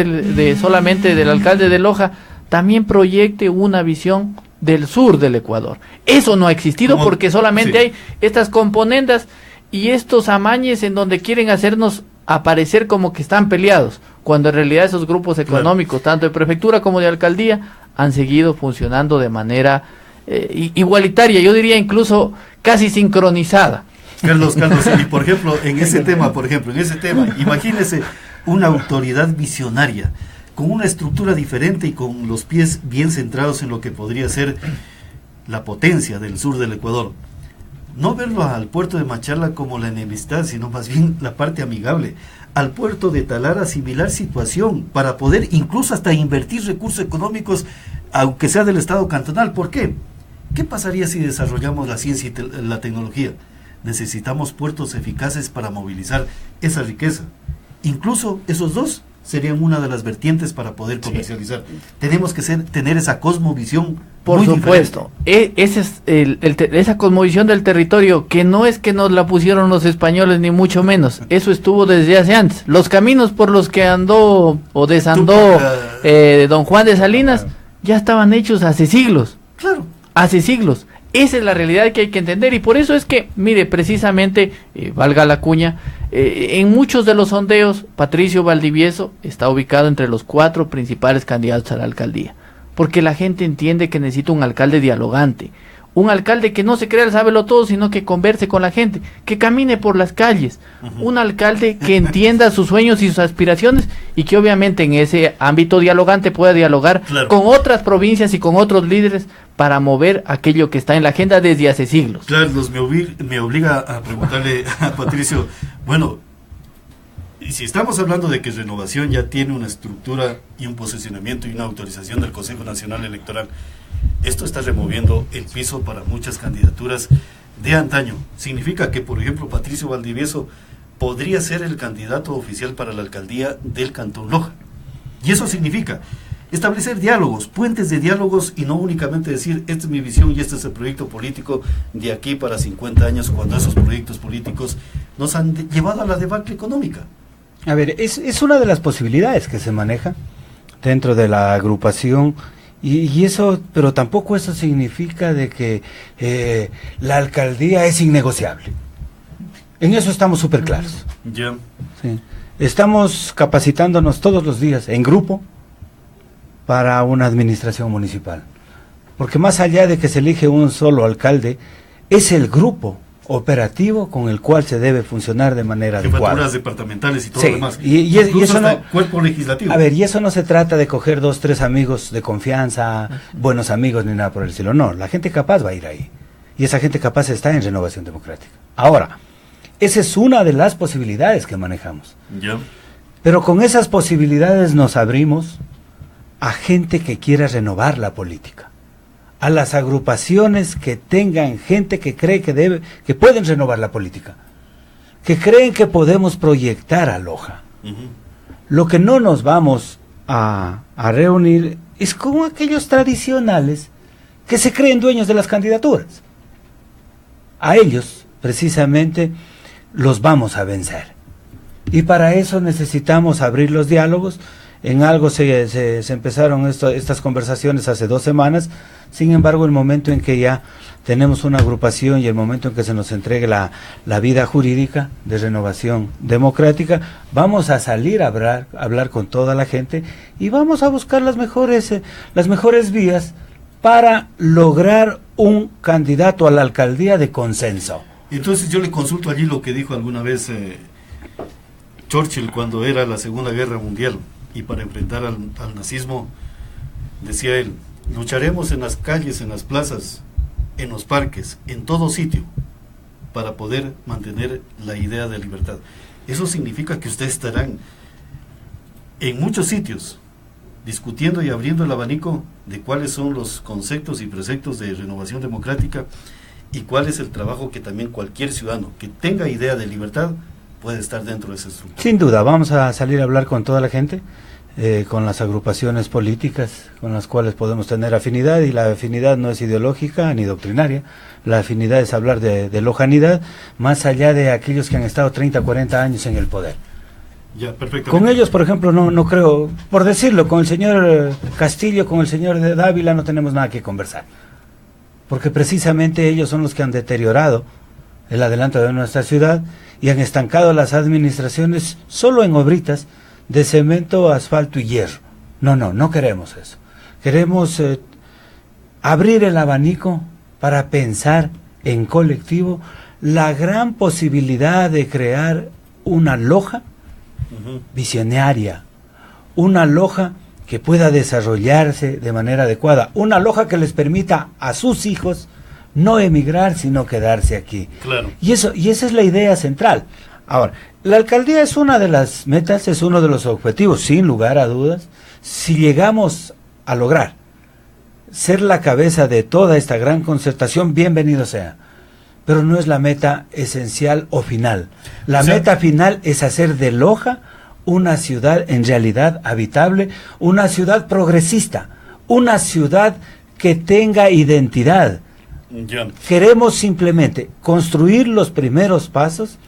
solamente del alcalde de Loja, también proyecte una visión del sur del Ecuador. Eso no ha existido porque solamente hay estas componendas y estos amañes en donde quieren hacernos aparecer como que están peleados, cuando en realidad esos grupos económicos, tanto de prefectura como de alcaldía, han seguido funcionando de manera igualitaria, yo diría incluso casi sincronizada. Carlos, y por ejemplo, en ese tema, imagínese una autoridad visionaria, con una estructura diferente y con los pies bien centrados en lo que podría ser la potencia del sur del Ecuador. No verlo al puerto de Machala como la enemistad, sino más bien la parte amigable. Al puerto de Talara similar situación, para poder incluso hasta invertir recursos económicos, aunque sea del Estado cantonal. ¿Por qué? ¿Qué pasaría si desarrollamos la ciencia y la tecnología? Necesitamos puertos eficaces para movilizar esa riqueza. Incluso esos dos serían una de las vertientes para poder comercializar. Sí. Tenemos que tener esa cosmovisión. Por supuesto, ese es esa cosmovisión del territorio, que no es que nos la pusieron los españoles, ni mucho menos. Eso estuvo desde hace antes. Los caminos por los que andó o desandó don Juan de Salinas ya estaban hechos hace siglos. Claro. Hace siglos. Esa es la realidad que hay que entender, y por eso es que, mire, precisamente, valga la cuña, en muchos de los sondeos, Patricio Valdivieso está ubicado entre los 4 principales candidatos a la alcaldía, porque la gente entiende que necesita un alcalde dialogante, un alcalde que no se crea el sábelo-todo, sino que converse con la gente, que camine por las calles, un alcalde que entienda sus sueños y sus aspiraciones, y que obviamente en ese ámbito dialogante pueda dialogar con otras provincias y con otros líderes para mover aquello que está en la agenda desde hace siglos. Carlos, me obliga a preguntarle a Patricio, bueno, y si estamos hablando de que Renovación ya tiene una estructura y un posicionamiento y una autorización del Consejo Nacional Electoral, esto está removiendo el piso para muchas candidaturas de antaño. Significa que, por ejemplo, Patricio Valdivieso podría ser el candidato oficial para la alcaldía del Cantón Loja. Y eso significa establecer diálogos, puentes de diálogos, y no únicamente decir, esta es mi visión y este es el proyecto político de aquí para 50 años, cuando esos proyectos políticos nos han llevado a la debacle económica. A ver, es una de las posibilidades que se maneja dentro de la agrupación, y eso, pero tampoco eso significa de que la alcaldía es innegociable. En eso estamos súper claros. Ya. Sí. Estamos capacitándonos todos los días en grupo para una administración municipal, porque más allá de que se elige un solo alcalde, es el grupo operativo con el cual se debe funcionar de manera adecuada. Jefaturas departamentales y todo lo demás. Y eso no, cuerpo legislativo. A ver, y eso no se trata de coger 2, 3 amigos de confianza, buenos amigos, ni nada por el estilo. No, la gente capaz va a ir ahí. Y esa gente capaz está en Renovación Democrática. Ahora, esa es una de las posibilidades que manejamos. Ya. Pero con esas posibilidades nos abrimos a gente que quiera renovar la política, a las agrupaciones que tengan gente que cree que pueden renovar la política, que creen que podemos proyectar a Loja. Lo que no nos vamos a reunir es con aquellos tradicionales que se creen dueños de las candidaturas. A ellos, precisamente, los vamos a vencer. Y para eso necesitamos abrir los diálogos. En algo se empezaron estas conversaciones hace 2 semanas. Sin embargo, el momento en que ya tenemos una agrupación y el momento en que se nos entregue la vida jurídica de Renovación Democrática, vamos a salir a hablar con toda la gente y vamos a buscar las mejores vías para lograr un candidato a la alcaldía de consenso. Entonces yo le consulto allí lo que dijo alguna vez Churchill cuando era la Segunda Guerra Mundial, y para enfrentar al nazismo, decía él: lucharemos en las calles, en las plazas, en los parques, en todo sitio, para poder mantener la idea de libertad. Eso significa que ustedes estarán en muchos sitios discutiendo y abriendo el abanico de cuáles son los conceptos y preceptos de Renovación Democrática y cuál es el trabajo que también cualquier ciudadano que tenga idea de libertad puede estar dentro de esa estructura. Sin duda, vamos a salir a hablar con toda la gente, con las agrupaciones políticas con las cuales podemos tener afinidad, y la afinidad no es ideológica ni doctrinaria, la afinidad es hablar de lojanidad, más allá de aquellos que han estado 30, 40 años en el poder. Ya, perfecto. Con ellos, por ejemplo, no creo, por decirlo, con el señor Castillo, con el señor de Dávila no tenemos nada que conversar, porque precisamente ellos son los que han deteriorado el adelanto de nuestra ciudad y han estancado las administraciones solo en obritas de cemento, asfalto y hierro. No queremos eso. Queremos abrir el abanico para pensar en colectivo la gran posibilidad de crear una loja visionaria, una loja que pueda desarrollarse de manera adecuada, una loja que les permita a sus hijos no emigrar, sino quedarse aquí. Claro. Y esa es la idea central. Ahora, la alcaldía es una de las metas, es uno de los objetivos, sin lugar a dudas. Si llegamos a lograr ser la cabeza de toda esta gran concertación, bienvenido sea. Pero no es la meta esencial o final. La meta final es hacer de Loja una ciudad en realidad habitable, una ciudad progresista, una ciudad que tenga identidad. Ya. Queremos simplemente construir los primeros pasos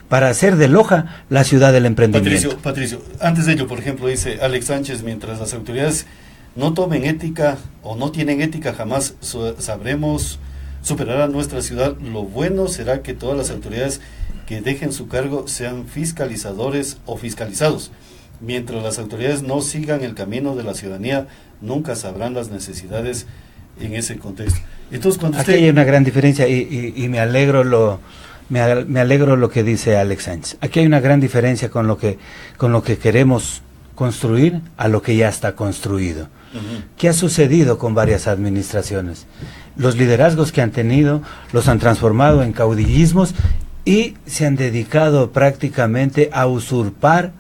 para hacer de Loja la ciudad del emprendimiento. Patricio, antes de ello, por ejemplo, dice Alex Sánchez, mientras las autoridades no tomen ética o no tienen ética, jamás sabremos superar a nuestra ciudad. Lo bueno será que todas las autoridades que dejen su cargo sean fiscalizadores o fiscalizados. Mientras las autoridades no sigan el camino de la ciudadanía, nunca sabrán las necesidades en ese contexto. Entonces, cuando aquí hay una gran diferencia y me alegro lo que dice Alex Sánchez. Aquí hay una gran diferencia con lo que queremos construir a lo que ya está construido. ¿Qué ha sucedido con varias administraciones? Los liderazgos que han tenido los han transformado en caudillismos y se han dedicado prácticamente a usurpar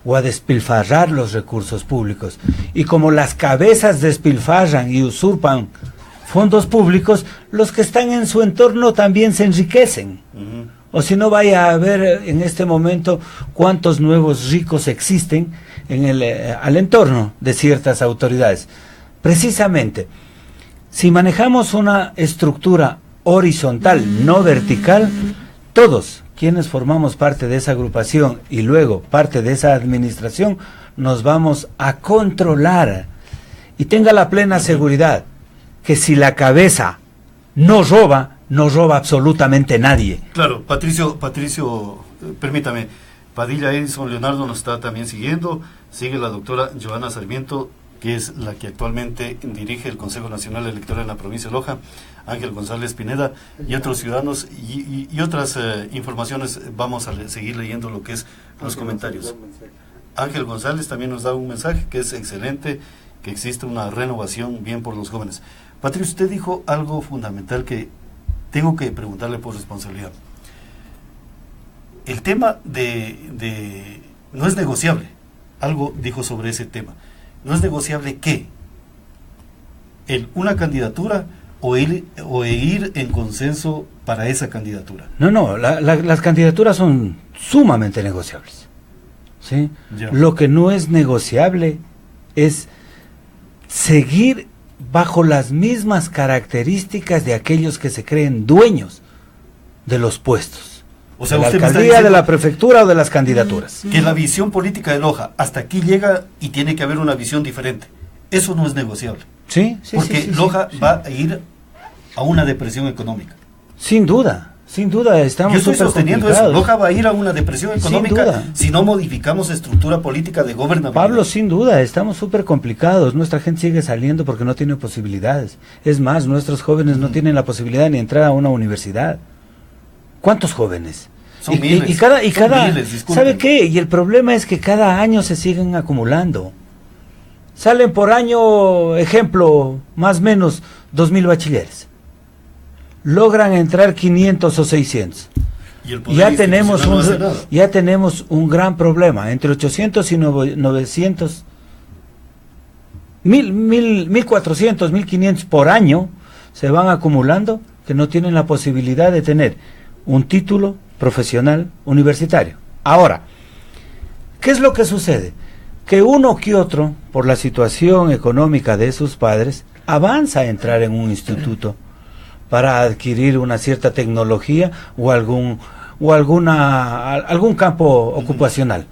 o a despilfarrar los recursos públicos. Y como las cabezas despilfarran y usurpan fondos públicos, los que están en su entorno también se enriquecen. O si no, vaya a ver en este momento cuántos nuevos ricos existen al entorno de ciertas autoridades. Precisamente, si manejamos una estructura horizontal, no vertical, todos quienes formamos parte de esa agrupación y luego parte de esa administración, nos vamos a controlar. Y tenga la plena seguridad que si la cabeza no roba absolutamente nadie. Claro, Patricio, permítame, Padilla Edison Leonardo nos está también siguiendo, sigue la doctora Joana Sarmiento, que es la que actualmente dirige el Consejo Nacional Electoral en la provincia de Loja, Ángel González Pineda y otros ciudadanos y otras informaciones. Vamos a seguir leyendo lo que es los comentarios. Ángel González también nos da un mensaje que es excelente, que existe una renovación bien por los jóvenes. Patricio, usted dijo algo fundamental que tengo que preguntarle por responsabilidad. El tema no es negociable. Algo dijo sobre ese tema. ¿No es negociable qué? ¿Una candidatura o ir en consenso para esa candidatura? No, las candidaturas son sumamente negociables. ¿Sí? Lo que no es negociable es seguir bajo las mismas características de aquellos que se creen dueños de los puestos. O sea, de la alcaldía, de la prefectura o de las candidaturas. Que la visión política de Loja hasta aquí llega y tiene que haber una visión diferente. Eso no es negociable. Sí, porque Loja va a ir a una depresión económica. Sin duda, estamos. Yo estoy sosteniendo eso. Loja va a ir a una depresión económica si no modificamos estructura política de gobernabilidad. Pablo, sin duda, estamos súper complicados. Nuestra gente sigue saliendo porque no tiene posibilidades. Es más, nuestros jóvenes no tienen la posibilidad ni entrar a una universidad. ¿Cuántos jóvenes? Son miles. Miles, ¿sabe qué? Y el problema es que cada año se siguen acumulando. Salen por año, ejemplo, más o menos 2,000 bachilleres. Logran entrar 500 o 600. Ya tenemos un gran problema. Entre 800 y 900, 1,400, 1,500 por año se van acumulando que no tienen la posibilidad de tener un título profesional universitario. Ahora, ¿qué es lo que sucede? Que uno que otro, por la situación económica de sus padres, avanza a entrar en un instituto para adquirir una cierta tecnología o algún campo ocupacional.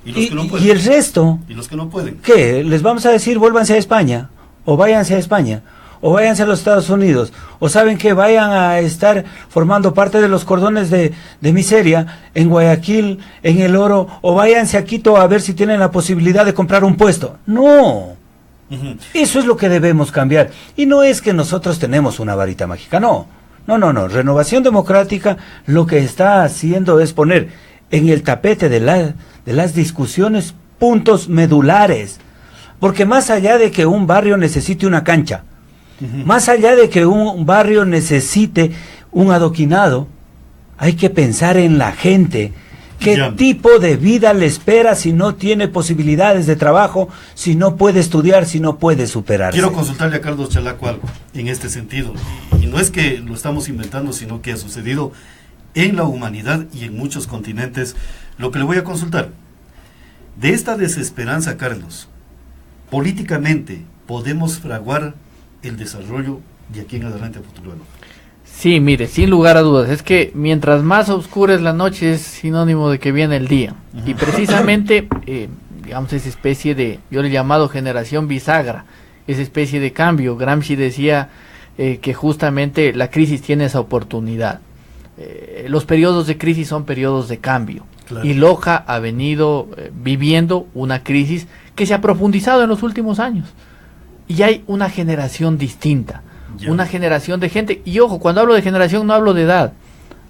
Y el resto, ¿y los que no pueden? ¿Qué? ¿Les vamos a decir vuélvanse a España? ¿O váyanse a España? ¿O váyanse a los Estados Unidos? ¿O saben que vayan a estar formando parte de los cordones de miseria en Guayaquil, en El Oro? ¿O váyanse a Quito a ver si tienen la posibilidad de comprar un puesto? No, Eso es lo que debemos cambiar. Y no es que nosotros tenemos una varita mágica, no. Renovación Democrática lo que está haciendo es poner en el tapete de las discusiones puntos medulares. Porque más allá de que un barrio necesite una cancha, más allá de que un barrio necesite un adoquinado, hay que pensar en la gente. ¿Qué tipo de vida le espera si no tiene posibilidades de trabajo, si no puede estudiar, si no puede superarse? Quiero consultarle a Carlos Chalaco algo en este sentido. Y no es que lo estamos inventando, sino que ha sucedido en la humanidad y en muchos continentes. Lo que le voy a consultar, de esta desesperanza, Carlos, políticamente, ¿podemos fraguar el desarrollo de aquí en adelante a futuro? Sí, mire, sin lugar a dudas, es que mientras más oscura es la noche es sinónimo de que viene el día. Y precisamente, digamos, esa especie de, yo le he llamado generación bisagra, esa especie de cambio. Gramsci decía que justamente la crisis tiene esa oportunidad. Los periodos de crisis son periodos de cambio. Claro. Y Loja ha venido viviendo una crisis que se ha profundizado en los últimos años. Y hay una generación distinta. Una generación de gente, y ojo, cuando hablo de generación no hablo de edad,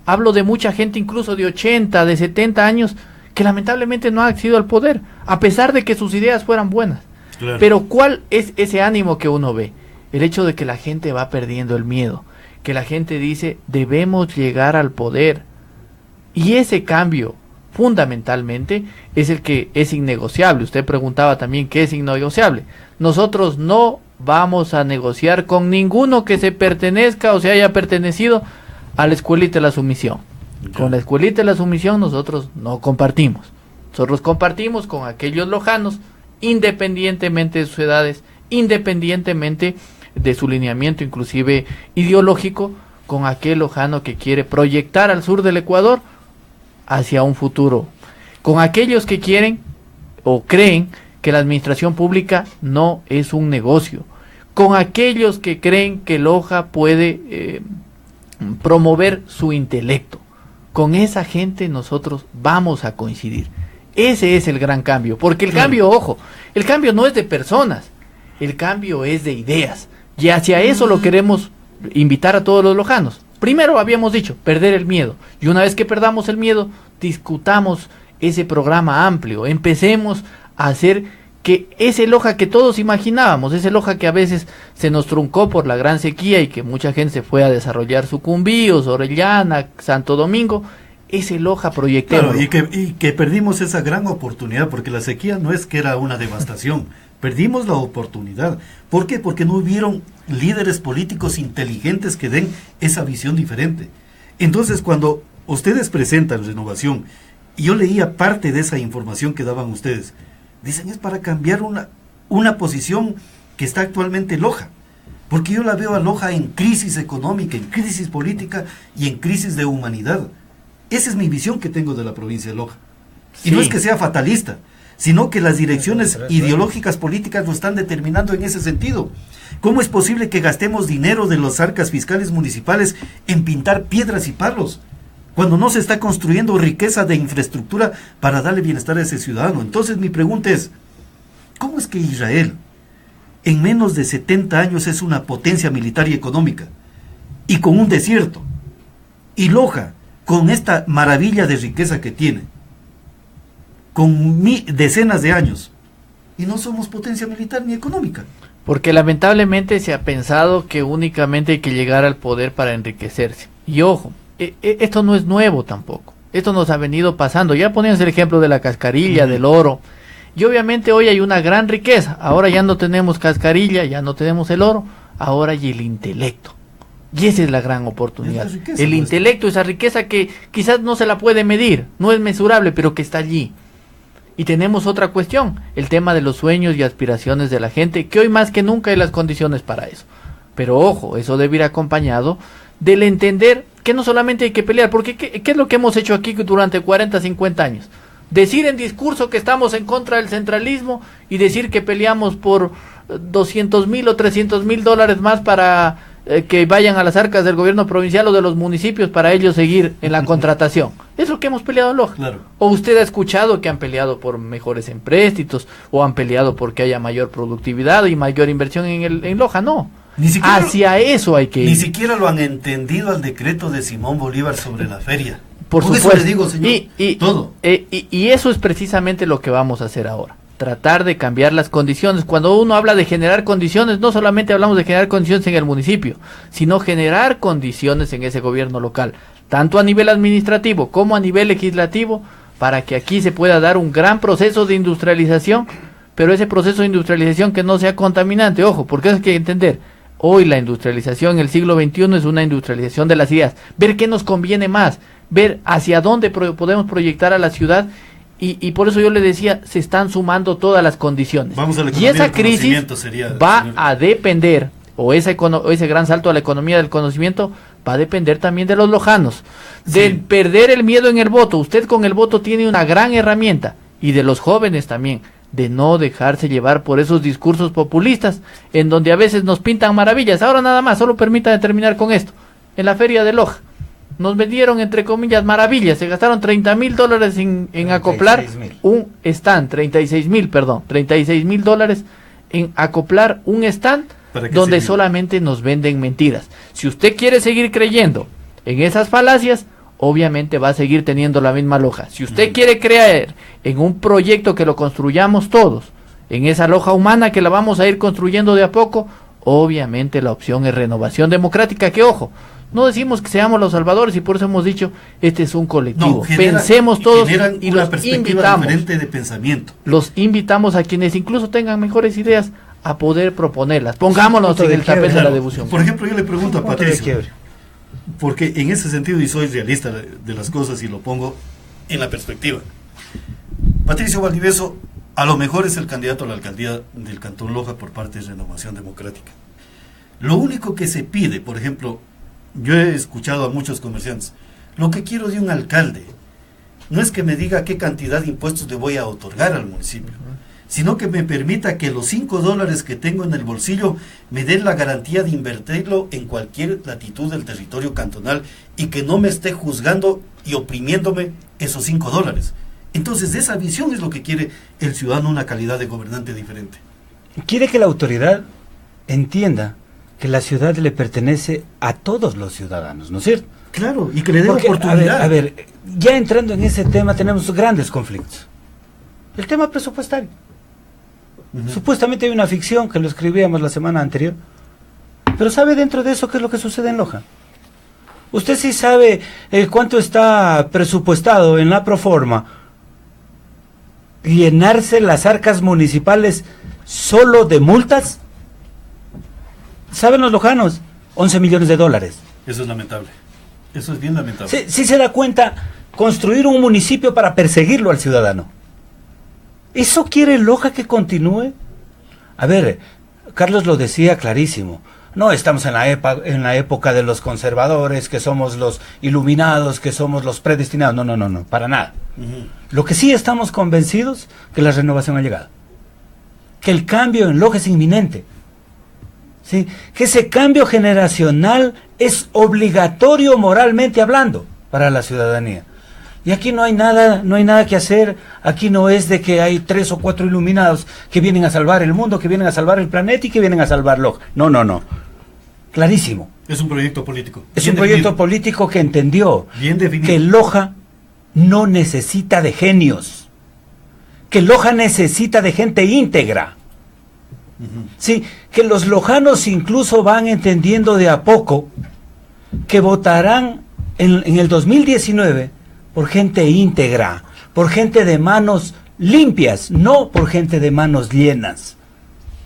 hablo de mucha gente incluso de 80, de 70 años, que lamentablemente no ha accedido al poder, a pesar de que sus ideas fueran buenas. Claro. Pero ¿cuál es ese ánimo que uno ve? El hecho de que la gente va perdiendo el miedo, que la gente dice, debemos llegar al poder. Y ese cambio, fundamentalmente, es el que es innegociable. Usted preguntaba también qué es innegociable. Nosotros no vamos a negociar con ninguno que se pertenezca o se haya pertenecido a la escuelita de la sumisión. Con la escuelita de la sumisión nosotros no compartimos. Nosotros compartimos con aquellos lojanos, independientemente de sus edades, independientemente de su lineamiento inclusive ideológico, con aquel lojano que quiere proyectar al sur del Ecuador hacia un futuro. Con aquellos que quieren o creen que la administración pública no es un negocio, con aquellos que creen que Loja puede promover su intelecto. Con esa gente nosotros vamos a coincidir. Ese es el gran cambio, porque el cambio, ojo, el cambio no es de personas, el cambio es de ideas, y hacia eso lo queremos invitar a todos los lojanos. Primero habíamos dicho, perder el miedo, y una vez que perdamos el miedo, discutamos ese programa amplio, empecemos a hacer que ese Loja que todos imaginábamos, ese Loja que a veces se nos truncó por la gran sequía y que mucha gente se fue a desarrollar Sucumbíos, Orellana, Santo Domingo, ese Loja proyectemos. Claro, y que perdimos esa gran oportunidad, porque la sequía no es que era una devastación, perdimos la oportunidad. ¿Por qué? Porque no hubieron líderes políticos inteligentes que den esa visión diferente. Entonces, cuando ustedes presentan Renovación, y yo leía parte de esa información que daban ustedes, dicen es para cambiar una posición que está actualmente Loja, porque yo la veo a Loja en crisis económica, en crisis política y en crisis de humanidad. Esa es mi visión que tengo de la provincia de Loja. Sí. Y no es que sea fatalista, sino que las direcciones ideológicas políticas lo están determinando en ese sentido. ¿Cómo es posible que gastemos dinero de las arcas fiscales municipales en pintar piedras y palos, cuando no se está construyendo riqueza de infraestructura para darle bienestar a ese ciudadano? Entonces mi pregunta es, ¿cómo es que Israel en menos de 70 años es una potencia militar y económica, y con un desierto, y Loja con esta maravilla de riqueza que tiene, con decenas de años, y no somos potencia militar ni económica? Porque lamentablemente se ha pensado que únicamente hay que llegar al poder para enriquecerse. Y ojo, esto no es nuevo tampoco. Esto nos ha venido pasando. Ya poníamos el ejemplo de la cascarilla, del oro. Y obviamente hoy hay una gran riqueza. Ahora ya no tenemos cascarilla, ya no tenemos el oro. Ahora hay el intelecto. Y esa es la gran oportunidad. Riqueza, el intelecto, esa riqueza que quizás no se la puede medir, no es mesurable, pero que está allí. Y tenemos otra cuestión, el tema de los sueños y aspiraciones de la gente, que hoy más que nunca hay las condiciones para eso. Pero ojo, eso debe ir acompañado del entender que no solamente hay que pelear, porque ¿qué es lo que hemos hecho aquí durante 40, 50 años? Decir en discurso que estamos en contra del centralismo y decir que peleamos por 200,000 o 300,000 dólares más para que vayan a las arcas del gobierno provincial o de los municipios para ellos seguir en la contratación. Es lo que hemos peleado en Loja. Claro. O usted ha escuchado que han peleado por mejores empréstitos, o han peleado porque haya mayor productividad y mayor inversión en Loja. No. Ni siquiera hacia eso hay que ir. Ni siquiera lo han entendido al decreto de Simón Bolívar sobre la feria. Por supuesto. Eso le digo, señor, todo. Y eso es precisamente lo que vamos a hacer ahora. Tratar de cambiar las condiciones. Cuando uno habla de generar condiciones, no solamente hablamos de generar condiciones en el municipio, sino generar condiciones en ese gobierno local, tanto a nivel administrativo como a nivel legislativo, para que aquí se pueda dar un gran proceso de industrialización, pero ese proceso de industrialización que no sea contaminante. Ojo, porque hay que entender, hoy la industrialización en el siglo XXI es una industrialización de las ideas, ver qué nos conviene más, ver hacia dónde podemos proyectar a la ciudad. Y por eso yo le decía, se están sumando todas las condiciones. Vamos a la y esa crisis va a depender, o ese gran salto a la economía del conocimiento, va a depender también de los lojanos. De perder el miedo en el voto. Usted con el voto tiene una gran herramienta. Y de los jóvenes también, de no dejarse llevar por esos discursos populistas, en donde a veces nos pintan maravillas. Ahora nada más, solo permítanme terminar con esto. En la feria de Loja, nos vendieron, entre comillas, maravillas. Se gastaron $30,000 en acoplar un stand, 36,000 dólares en acoplar un stand donde solamente nos venden mentiras. Si usted quiere seguir creyendo en esas falacias, obviamente va a seguir teniendo la misma Loja. Si usted quiere creer en un proyecto que lo construyamos todos, en esa Loja humana que la vamos a ir construyendo de a poco, obviamente la opción es Renovación Democrática, que ojo, no decimos que seamos los salvadores, y por eso hemos dicho, este es un colectivo. Pensemos todos y los invitamos. Diferente de pensamiento. Los invitamos a quienes incluso tengan mejores ideas a poder proponerlas. Pongámonos en el tapete de la devoción. Por ejemplo, yo le pregunto a Patricio, porque en ese sentido, y soy realista de las cosas y lo pongo en la perspectiva. Patricio Valdivieso a lo mejor es el candidato a la alcaldía del Cantón Loja por parte de Renovación Democrática. Lo único que se pide, por ejemplo, yo he escuchado a muchos comerciantes, lo que quiero de un alcalde no es que me diga qué cantidad de impuestos le voy a otorgar al municipio, sino que me permita que los $5 que tengo en el bolsillo me den la garantía de invertirlo en cualquier latitud del territorio cantonal y que no me esté juzgando y oprimiéndome esos $5. Entonces esa visión es lo que quiere el ciudadano, una calidad de gobernante diferente. Quiere que la autoridad entienda que la ciudad le pertenece a todos los ciudadanos, ¿no es cierto? Claro, y que le dé oportunidad. A ver, ya entrando en ese tema tenemos grandes conflictos. El tema presupuestario. Supuestamente hay una ficción que lo escribíamos la semana anterior, pero ¿sabe dentro de eso qué es lo que sucede en Loja? Usted sí sabe cuánto está presupuestado en la proforma llenarse las arcas municipales solo de multas. ¿Saben los lojanos? $11 millones. Eso es lamentable. Eso es bien lamentable. Sí se da cuenta, construir un municipio para perseguirlo al ciudadano. ¿Eso quiere Loja que continúe? A ver, Carlos lo decía clarísimo. No estamos en la época de los conservadores, que somos los iluminados, que somos los predestinados. No, para nada. Lo que sí estamos convencidos que la renovación ha llegado. Que el cambio en Loja es inminente. ¿Sí? Que ese cambio generacional es obligatorio moralmente hablando para la ciudadanía. Y aquí no hay nada que hacer. Aquí no es de que hay 3 o 4 iluminados que vienen a salvar el mundo, que vienen a salvar el planeta y que vienen a salvar Loja. No. Clarísimo. Es un proyecto político. Es un proyecto político que entendió que Loja no necesita de genios. Que Loja necesita de gente íntegra. Sí, que los lojanos incluso van entendiendo de a poco que votarán en el 2019 por gente íntegra, por gente de manos limpias, no por gente de manos llenas.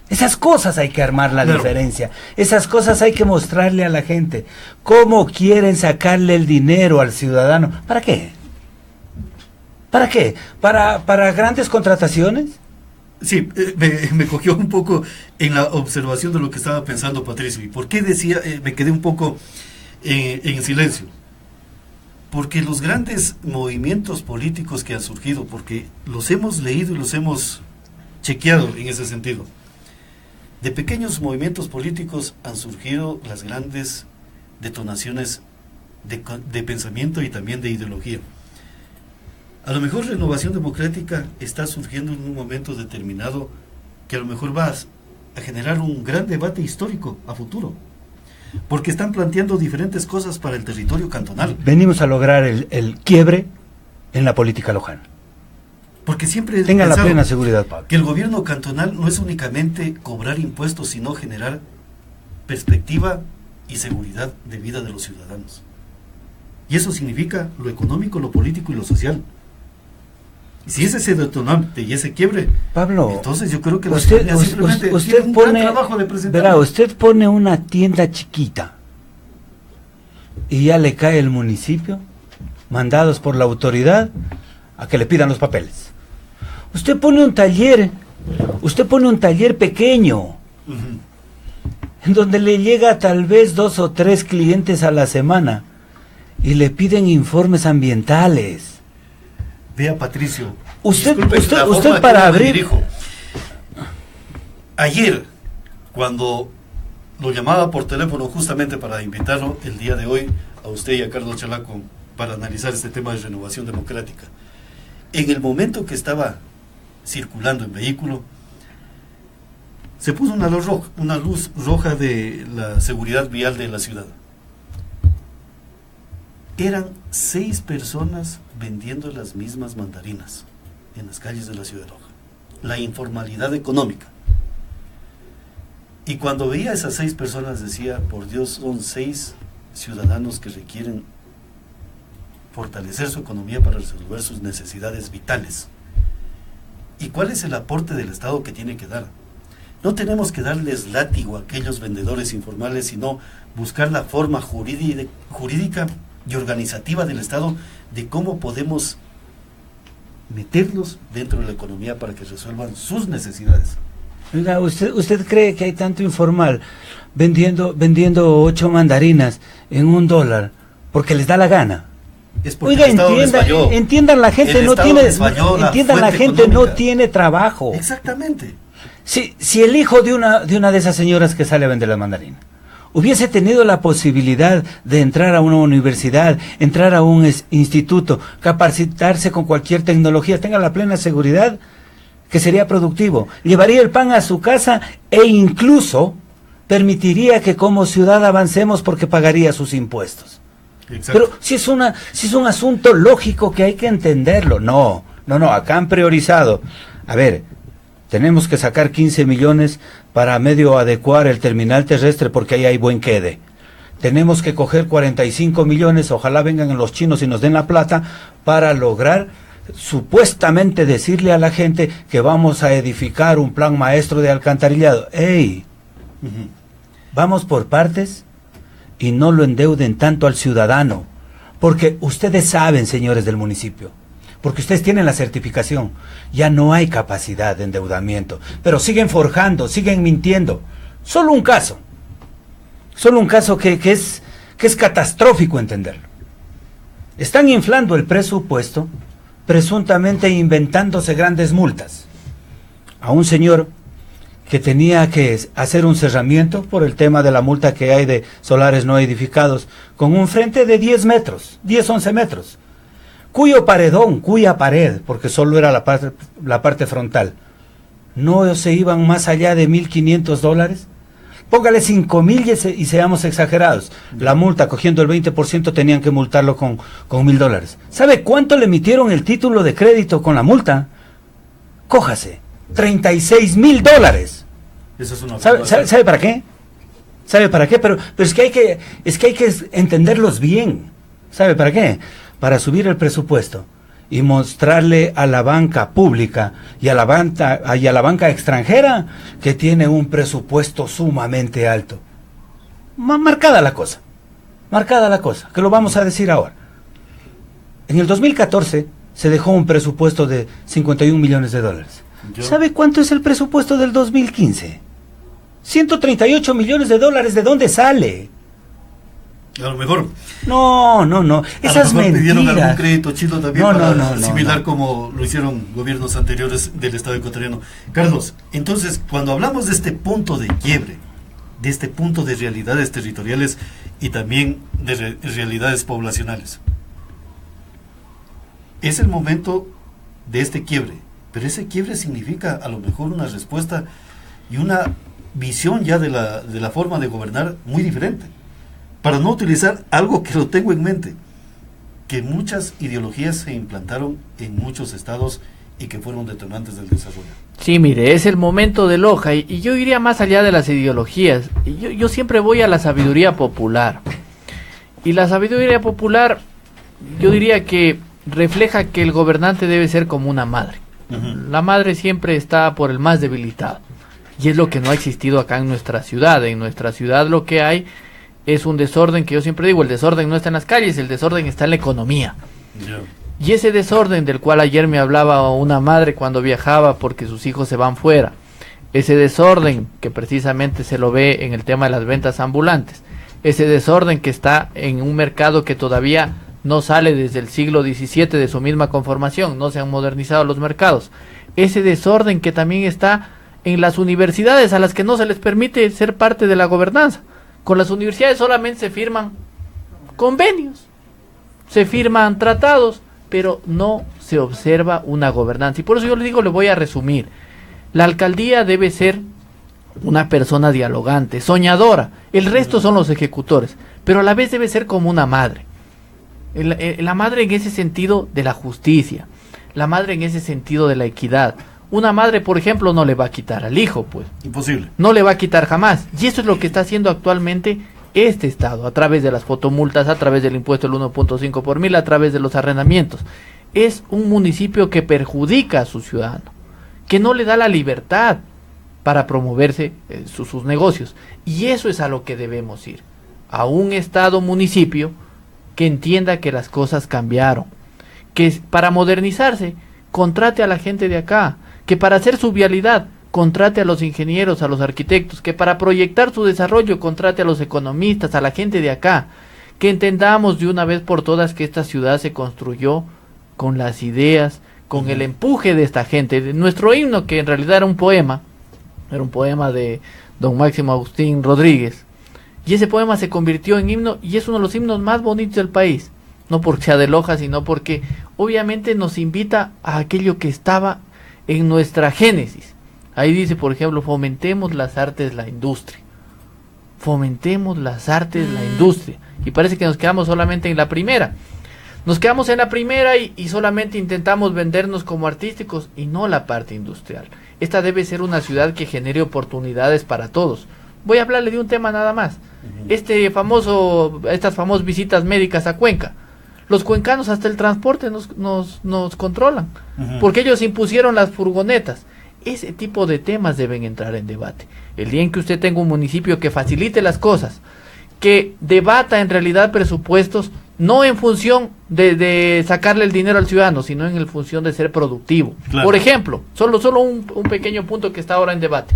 Esas cosas hay que armar la diferencia, esas cosas hay que mostrarle a la gente. ¿Cómo quieren sacarle el dinero al ciudadano? ¿Para qué? ¿Para qué? ¿Para grandes contrataciones? Sí, me cogió un poco en la observación de lo que estaba pensando Patricio. ¿Y por qué decía, me quedé un poco en silencio? Porque los grandes movimientos políticos que han surgido, porque los hemos leído y los hemos chequeado en ese sentido, De pequeños movimientos políticos han surgido las grandes detonaciones de pensamiento y también de ideología. A lo mejor Renovación Democrática está surgiendo en un momento determinado que a lo mejor va a generar un gran debate histórico a futuro, porque están planteando diferentes cosas para el territorio cantonal. Venimos a lograr el quiebre en la política lojana. Porque siempre tengan la plena seguridad, Pablo, que el gobierno cantonal no es únicamente cobrar impuestos, sino generar perspectiva y seguridad de vida de los ciudadanos. Y eso significa lo económico, lo político y lo social. Si es ese detonante y ese quiebre, Pablo, entonces yo creo que usted pone, trabajo de presentar. Verá, usted pone una tienda chiquita y ya le cae el municipio, mandados por la autoridad, a que le pidan los papeles. Usted pone un taller pequeño, en donde le llega tal vez 2 o 3 clientes a la semana y le piden informes ambientales. Vea, Patricio, usted para abrir... Ayer, cuando lo llamaba por teléfono justamente para invitarlo el día de hoy a usted y a Carlos Chalaco para analizar este tema de Renovación Democrática, en el momento que estaba circulando en vehículo, se puso una luz roja de la seguridad vial de la ciudad. Eran 6 personas vendiendo las mismas mandarinas en las calles de la ciudad de Loja. La informalidad económica. Y cuando veía a esas 6 personas decía, por Dios, son 6 ciudadanos que requieren fortalecer su economía para resolver sus necesidades vitales. ¿Y cuál es el aporte del Estado que tiene que dar? No tenemos que darles látigo a aquellos vendedores informales, sino buscar la forma jurídica y organizativa del Estado de cómo podemos meterlos dentro de la economía para que resuelvan sus necesidades. Oiga, ¿usted cree que hay tanto informal vendiendo 8 mandarinas en $1 porque les da la gana? Es porque el Estado les falló. Entiendan, la gente no tiene trabajo. Exactamente. Si el hijo de una de esas señoras que sale a vender la mandarina hubiese tenido la posibilidad de entrar a una universidad, entrar a un instituto, capacitarse con cualquier tecnología, tenga la plena seguridad que sería productivo, llevaría el pan a su casa e incluso permitiría que como ciudad avancemos porque pagaría sus impuestos. Exacto. Pero si es un asunto lógico que hay que entenderlo. No, acá han priorizado. A ver, tenemos que sacar 15 millones para medio adecuar el terminal terrestre porque ahí hay buen quede. Tenemos que coger 45 millones, ojalá vengan los chinos y nos den la plata, para lograr supuestamente decirle a la gente que vamos a edificar un plan maestro de alcantarillado. ¡Ey! Vamos por partes y no lo endeuden tanto al ciudadano, porque ustedes saben, señores del municipio, porque ustedes tienen la certificación, ya no hay capacidad de endeudamiento, pero siguen forjando, siguen mintiendo. Solo un caso que es catastrófico entenderlo. Están inflando el presupuesto, presuntamente inventándose grandes multas. A un señor que tenía que hacer un cerramiento por el tema de la multa que hay de solares no edificados, con un frente de 10 metros, 11 metros, cuya pared, porque solo era la parte frontal, no se iban más allá de $1,500. Póngale 5,000 y seamos exagerados. La multa, cogiendo el 20%, tenían que multarlo con $1,000. ¿Sabe cuánto le emitieron el título de crédito con la multa? Cójase, $36,000. Eso es una... ¿Sabe para qué? ¿Sabe para qué? Pero es que hay que entenderlos bien. ¿Sabe para qué? Para subir el presupuesto y mostrarle a la banca pública y a la banca extranjera que tiene un presupuesto sumamente alto. Marcada la cosa, que lo vamos a decir ahora. En el 2014 se dejó un presupuesto de $51 millones. ¿Sabe cuánto es el presupuesto del 2015? $138 millones. ¿De dónde sale? A lo mejor. No. Esas mentiras. Pidieron algún crédito chino también similar no. como lo hicieron gobiernos anteriores del Estado ecuatoriano. Carlos, entonces, cuando hablamos de este punto de quiebre, de este punto de realidades territoriales y también de realidades poblacionales, es el momento de este quiebre, pero ese quiebre significa a lo mejor una respuesta y una visión ya de la forma de gobernar muy diferente, para no utilizar algo que lo tengo en mente, que muchas ideologías se implantaron en muchos estados y que fueron detonantes del desarrollo. Sí, mire, es el momento de Loja y yo iría más allá de las ideologías. Yo siempre voy a la sabiduría popular. Y la sabiduría popular, yo diría que refleja que el gobernante debe ser como una madre. La madre siempre está por el más debilitado. Y es lo que no ha existido acá en nuestra ciudad. En nuestra ciudad lo que hay es un desorden que yo siempre digo, el desorden no está en las calles, el desorden está en la economía. Y ese desorden del cual ayer me hablaba una madre cuando viajaba porque sus hijos se van fuera, ese desorden que precisamente se lo ve en el tema de las ventas ambulantes, ese desorden que está en un mercado que todavía no sale desde el siglo XVII de su misma conformación, no se han modernizado los mercados, ese desorden que también está en las universidades a las que no se les permite ser parte de la gobernanza. Con las universidades solamente se firman convenios, se firman tratados, pero no se observa una gobernanza. Y por eso yo le digo, le voy a resumir. La alcaldía debe ser una persona dialogante, soñadora. El resto son los ejecutores, pero a la vez debe ser como una madre. La madre en ese sentido de la justicia, la madre en ese sentido de la equidad. Una madre, por ejemplo, no le va a quitar al hijo, pues. Imposible. No le va a quitar jamás. Y eso es lo que está haciendo actualmente este Estado, a través de las fotomultas, a través del impuesto del 1.5 por mil, a través de los arrendamientos. Es un municipio que perjudica a su ciudadano, que no le da la libertad para promoverse sus negocios. Y eso es a lo que debemos ir. A un Estado-municipio que entienda que las cosas cambiaron, que para modernizarse contrate a la gente de acá, que para hacer su vialidad contrate a los ingenieros, a los arquitectos, que para proyectar su desarrollo contrate a los economistas, a la gente de acá, que entendamos de una vez por todas que esta ciudad se construyó con las ideas, con el empuje de esta gente. Nuestro himno, que en realidad era un poema de don Máximo Agustín Rodríguez, y ese poema se convirtió en himno y es uno de los himnos más bonitos del país, no porque sea de Loja, sino porque obviamente nos invita a aquello que estaba en nuestra génesis. Ahí dice, por ejemplo, fomentemos las artes, la industria. Fomentemos las artes, la industria. Y parece que nos quedamos solamente en la primera. Nos quedamos en la primera y solamente intentamos vendernos como artísticos y no la parte industrial. Esta debe ser una ciudad que genere oportunidades para todos. Voy a hablarle de un tema nada más. Estas famosas visitas médicas a Cuenca. Los cuencanos hasta el transporte nos controlan, porque ellos impusieron las furgonetas. Ese tipo de temas deben entrar en debate. El día en que usted tenga un municipio que facilite las cosas, que debata en realidad presupuestos, no en función de sacarle el dinero al ciudadano, sino en función de ser productivo. Claro. Por ejemplo, solo un pequeño punto que está ahora en debate.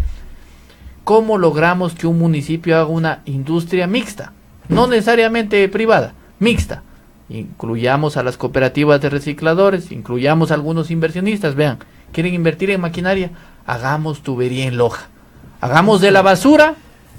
¿Cómo logramos que un municipio haga una industria mixta? No necesariamente privada, mixta. Incluyamos a las cooperativas de recicladores, incluyamos a algunos inversionistas. Vean, quieren invertir en maquinaria, hagamos tubería en Loja, hagamos de la basura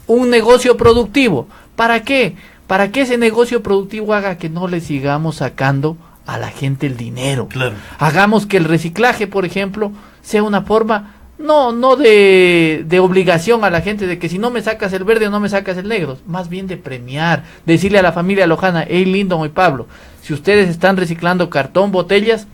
un negocio productivo. ¿Para qué? Para que ese negocio productivo haga que no le sigamos sacando a la gente el dinero. Claro. Hagamos que el reciclaje, por ejemplo, sea una forma no de obligación a la gente, de que si no me sacas el verde o no me sacas el negro, más bien de premiar, decirle a la familia lojana, hey Lindo y Pablo, si ustedes están reciclando cartón, botellas,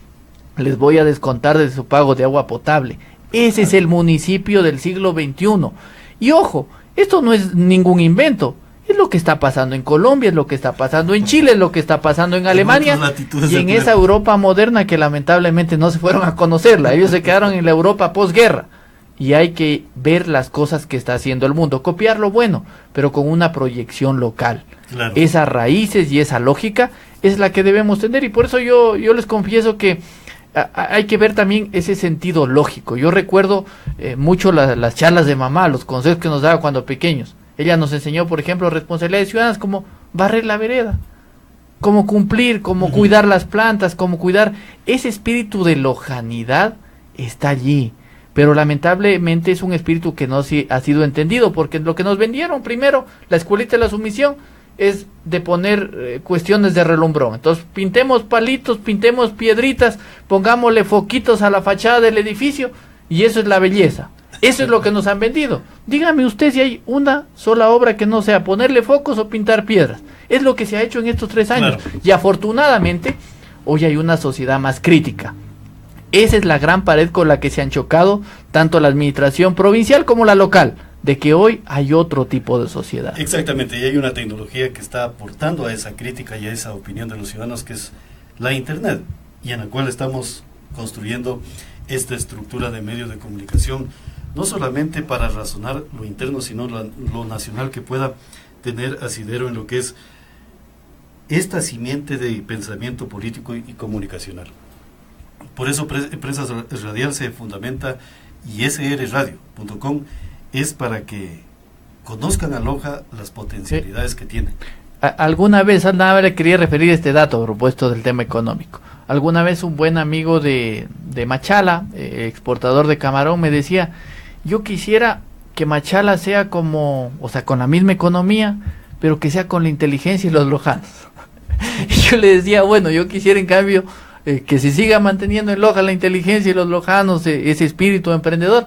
les voy a descontar de su pago de agua potable. Ese es el municipio del siglo XXI. Y ojo, esto no es ningún invento, es lo que está pasando en Colombia, es lo que está pasando en Chile, es lo que está pasando en Alemania y en esa Europa moderna que lamentablemente no se fueron a conocerla. Ellos se quedaron en la Europa posguerra. Y hay que ver las cosas que está haciendo el mundo, copiar lo bueno, pero con una proyección local. Claro. Esas raíces y esa lógica es la que debemos tener, y por eso yo les confieso que hay que ver también ese sentido lógico. Yo recuerdo mucho las charlas de mamá, los consejos que nos daba cuando pequeños. Ella nos enseñó, por ejemplo, responsabilidades ciudadanas como barrer la vereda, como cumplir, como cuidar las plantas, como cuidar. Ese espíritu de lojanidad está allí, pero lamentablemente es un espíritu que no ha sido entendido, porque lo que nos vendieron primero, la escuelita de la sumisión, es de poner cuestiones de relumbrón. Entonces pintemos palitos, pintemos piedritas, pongámosle foquitos a la fachada del edificio, y eso es la belleza. Eso es lo que nos han vendido. Dígame usted si hay una sola obra que no sea ponerle focos o pintar piedras. Es lo que se ha hecho en estos 3 años. Claro. Y afortunadamente, hoy hay una sociedad más crítica. Esa es la gran pared con la que se han chocado tanto la administración provincial como la local, de que hoy hay otro tipo de sociedad. Exactamente, y hay una tecnología que está aportando a esa crítica y a esa opinión de los ciudadanos, que es la Internet, y en la cual estamos construyendo esta estructura de medios de comunicación, no solamente para razonar lo interno, sino lo nacional, que pueda tener asidero en lo que es esta simiente de pensamiento político y comunicacional. Por eso Prensa Radial se fundamenta, y srradio.com es para que conozcan a Loja las potencialidades que tiene. Alguna vez, nada le quería referir este dato propuesto del tema económico. Alguna vez un buen amigo de Machala, exportador de camarón, me decía: yo quisiera que Machala sea como, o sea, con la misma economía, pero que sea con la inteligencia y los lojanos. Y yo le decía, bueno, yo quisiera en cambio que se siga manteniendo en Loja la inteligencia y los lojanos, ese espíritu emprendedor,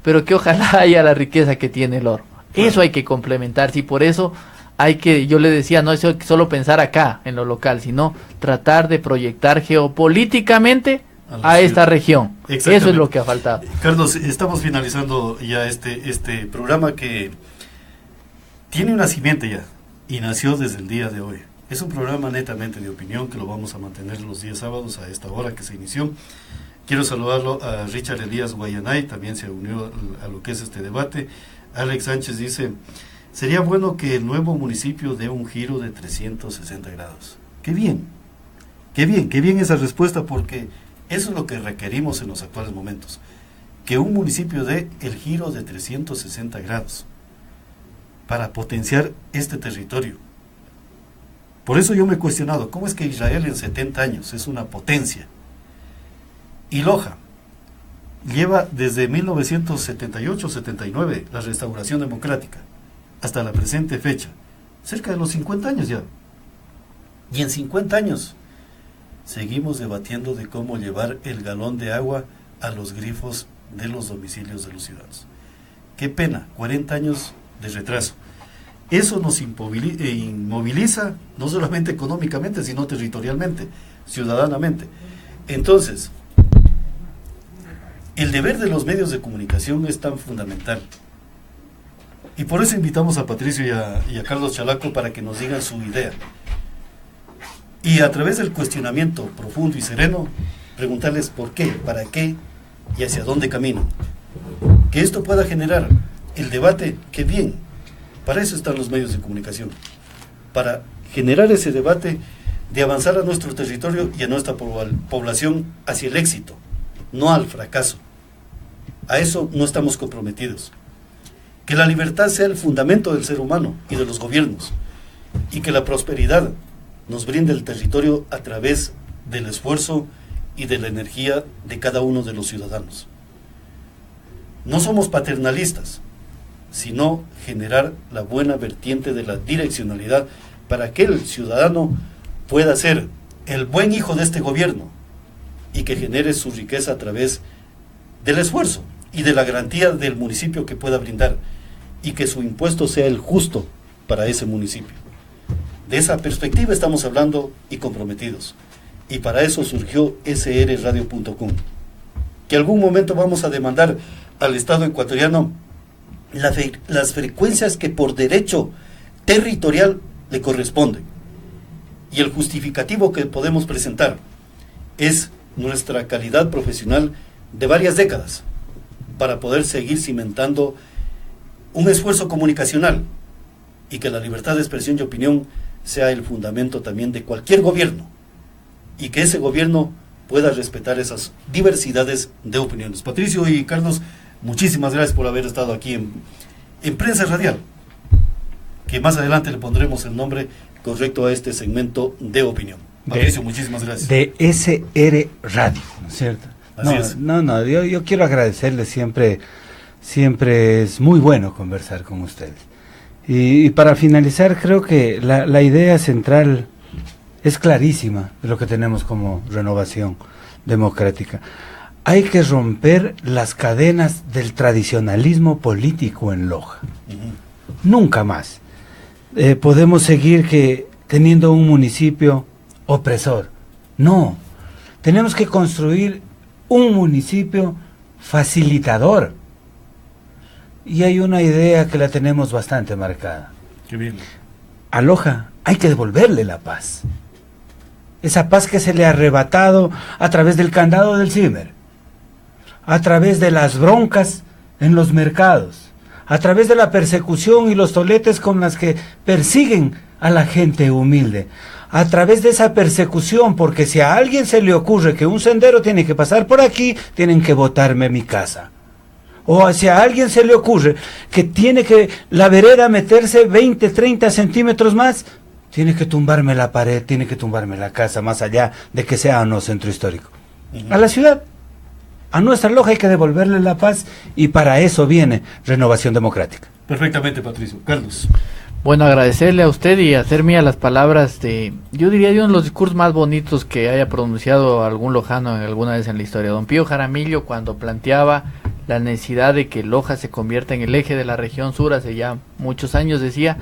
pero que ojalá haya la riqueza que tiene el oro. Eso hay que complementar, y por eso hay que, yo le decía, no es solo pensar acá en lo local, sino tratar de proyectar geopolíticamente a esta región. Eso es lo que ha faltado. Carlos, estamos finalizando ya este programa, que tiene una simiente ya y nació desde el día de hoy. Es un programa netamente de opinión que lo vamos a mantener los días sábados a esta hora que se inició. Quiero saludarlo a Richard Elías Guayanay, también se unió a lo que es este debate. Alex Sánchez dice: sería bueno que el nuevo municipio dé un giro de 360 grados. Qué bien esa respuesta, porque eso es lo que requerimos en los actuales momentos, que un municipio dé el giro de 360 grados para potenciar este territorio. Por eso yo me he cuestionado, ¿cómo es que Israel en 70 años es una potencia? Y Loja lleva desde 1978-79 la restauración democrática hasta la presente fecha, cerca de los 50 años ya. Y en 50 años seguimos debatiendo de cómo llevar el galón de agua a los grifos de los domicilios de los ciudadanos. Qué pena, 40 años de retraso. Eso nos inmoviliza, no solamente económicamente, sino territorialmente, ciudadanamente. Entonces, el deber de los medios de comunicación es tan fundamental. Y por eso invitamos a Patricio y a Carlos Chalaco para que nos digan su idea. Y a través del cuestionamiento profundo y sereno, preguntarles por qué, para qué y hacia dónde caminan. Que esto pueda generar el debate, que bien, para eso están los medios de comunicación, para generar ese debate de avanzar a nuestro territorio y a nuestra población hacia el éxito, no al fracaso. A eso no estamos comprometidos. Que la libertad sea el fundamento del ser humano y de los gobiernos, y que la prosperidad nos brinde el territorio a través del esfuerzo y de la energía de cada uno de los ciudadanos. No somos paternalistas, sino generar la buena vertiente de la direccionalidad para que el ciudadano pueda ser el buen hijo de este gobierno y que genere su riqueza a través del esfuerzo y de la garantía del municipio que pueda brindar, y que su impuesto sea el justo para ese municipio. De esa perspectiva estamos hablando y comprometidos, y para eso surgió srradio.com, que algún momento vamos a demandar al Estado ecuatoriano las frecuencias que por derecho territorial le corresponden, y el justificativo que podemos presentar es nuestra calidad profesional de varias décadas para poder seguir cimentando un esfuerzo comunicacional, y que la libertad de expresión y opinión sea el fundamento también de cualquier gobierno, y que ese gobierno pueda respetar esas diversidades de opiniones. Patricio y Carlos, muchísimas gracias por haber estado aquí en Prensa Radial, que más adelante le pondremos el nombre correcto a este segmento de opinión. Patricio, muchísimas gracias. De SR Radio, ¿no es cierto? Así es. Yo quiero agradecerles siempre es muy bueno conversar con ustedes. Y para finalizar, creo que la idea central es clarísima de lo que tenemos como Renovación Democrática. Hay que romper las cadenas del tradicionalismo político en Loja. Nunca más podemos seguir teniendo un municipio opresor. No, tenemos que construir un municipio facilitador. Y hay una idea que la tenemos bastante marcada. Qué bien. A Loja hay que devolverle la paz. Esa paz que se le ha arrebatado a través del candado del ciber, a través de las broncas en los mercados, a través de la persecución y los toletes con las que persiguen a la gente humilde, a través de esa persecución, porque si a alguien se le ocurre que un sendero tiene que pasar por aquí, tienen que botarme mi casa. O si a alguien se le ocurre que tiene que la vereda meterse 20, 30 centímetros más, tiene que tumbarme la pared, tiene que tumbarme la casa, más allá de que sea o no centro histórico. A la ciudad, a nuestra Loja hay que devolverle la paz, y para eso viene Renovación Democrática. Perfectamente, Patricio. Carlos. Bueno, agradecerle a usted y hacer mía las palabras yo diría, de uno de los discursos más bonitos que haya pronunciado algún lojano alguna vez en la historia. Don Pío Jaramillo, cuando planteaba la necesidad de que Loja se convierta en el eje de la región sur hace ya muchos años, decía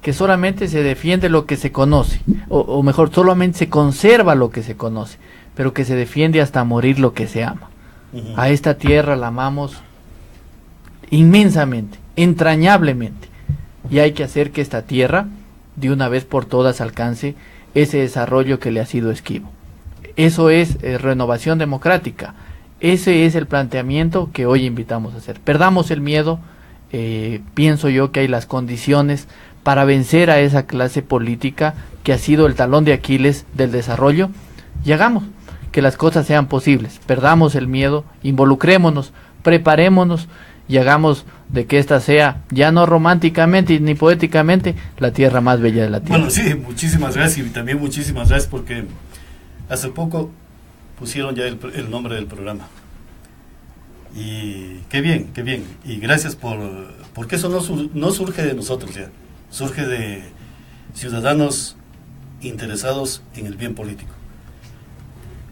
que solamente se defiende lo que se conoce, o mejor, solamente se conserva lo que se conoce, pero que se defiende hasta morir lo que se ama. A esta tierra la amamos inmensamente, entrañablemente, y hay que hacer que esta tierra de una vez por todas alcance ese desarrollo que le ha sido esquivo. Eso es Renovación Democrática. Ese es el planteamiento que hoy invitamos a hacer. Perdamos el miedo. Pienso yo que hay las condiciones para vencer a esa clase política que ha sido el talón de Aquiles del desarrollo, y hagamos que las cosas sean posibles. Perdamos el miedo, involucrémonos, preparémonos y hagamos de que esta sea, ya no románticamente ni poéticamente, la tierra más bella de la tierra. Bueno, sí, muchísimas gracias, y también muchísimas gracias porque hace poco pusieron ya el nombre del programa. Y qué bien, y gracias porque eso no surge de nosotros ya, surge de ciudadanos interesados en el bien político.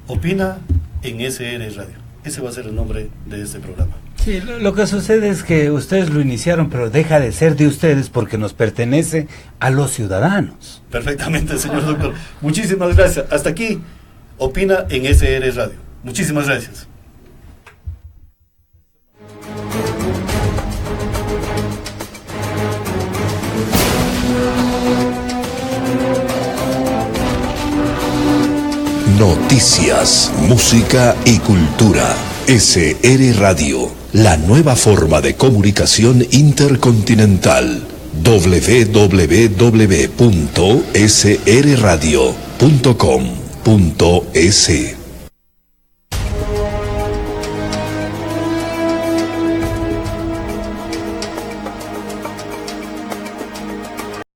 Opina en SR Radio. Ese va a ser el nombre de este programa. Sí, lo que sucede es que ustedes lo iniciaron, pero deja de ser de ustedes porque nos pertenece a los ciudadanos. Perfectamente, señor doctor. Muchísimas gracias. Hasta aquí, Opina en SR Radio. Muchísimas gracias. Noticias, música y cultura. SR Radio, la nueva forma de comunicación intercontinental. www.srradio.com.es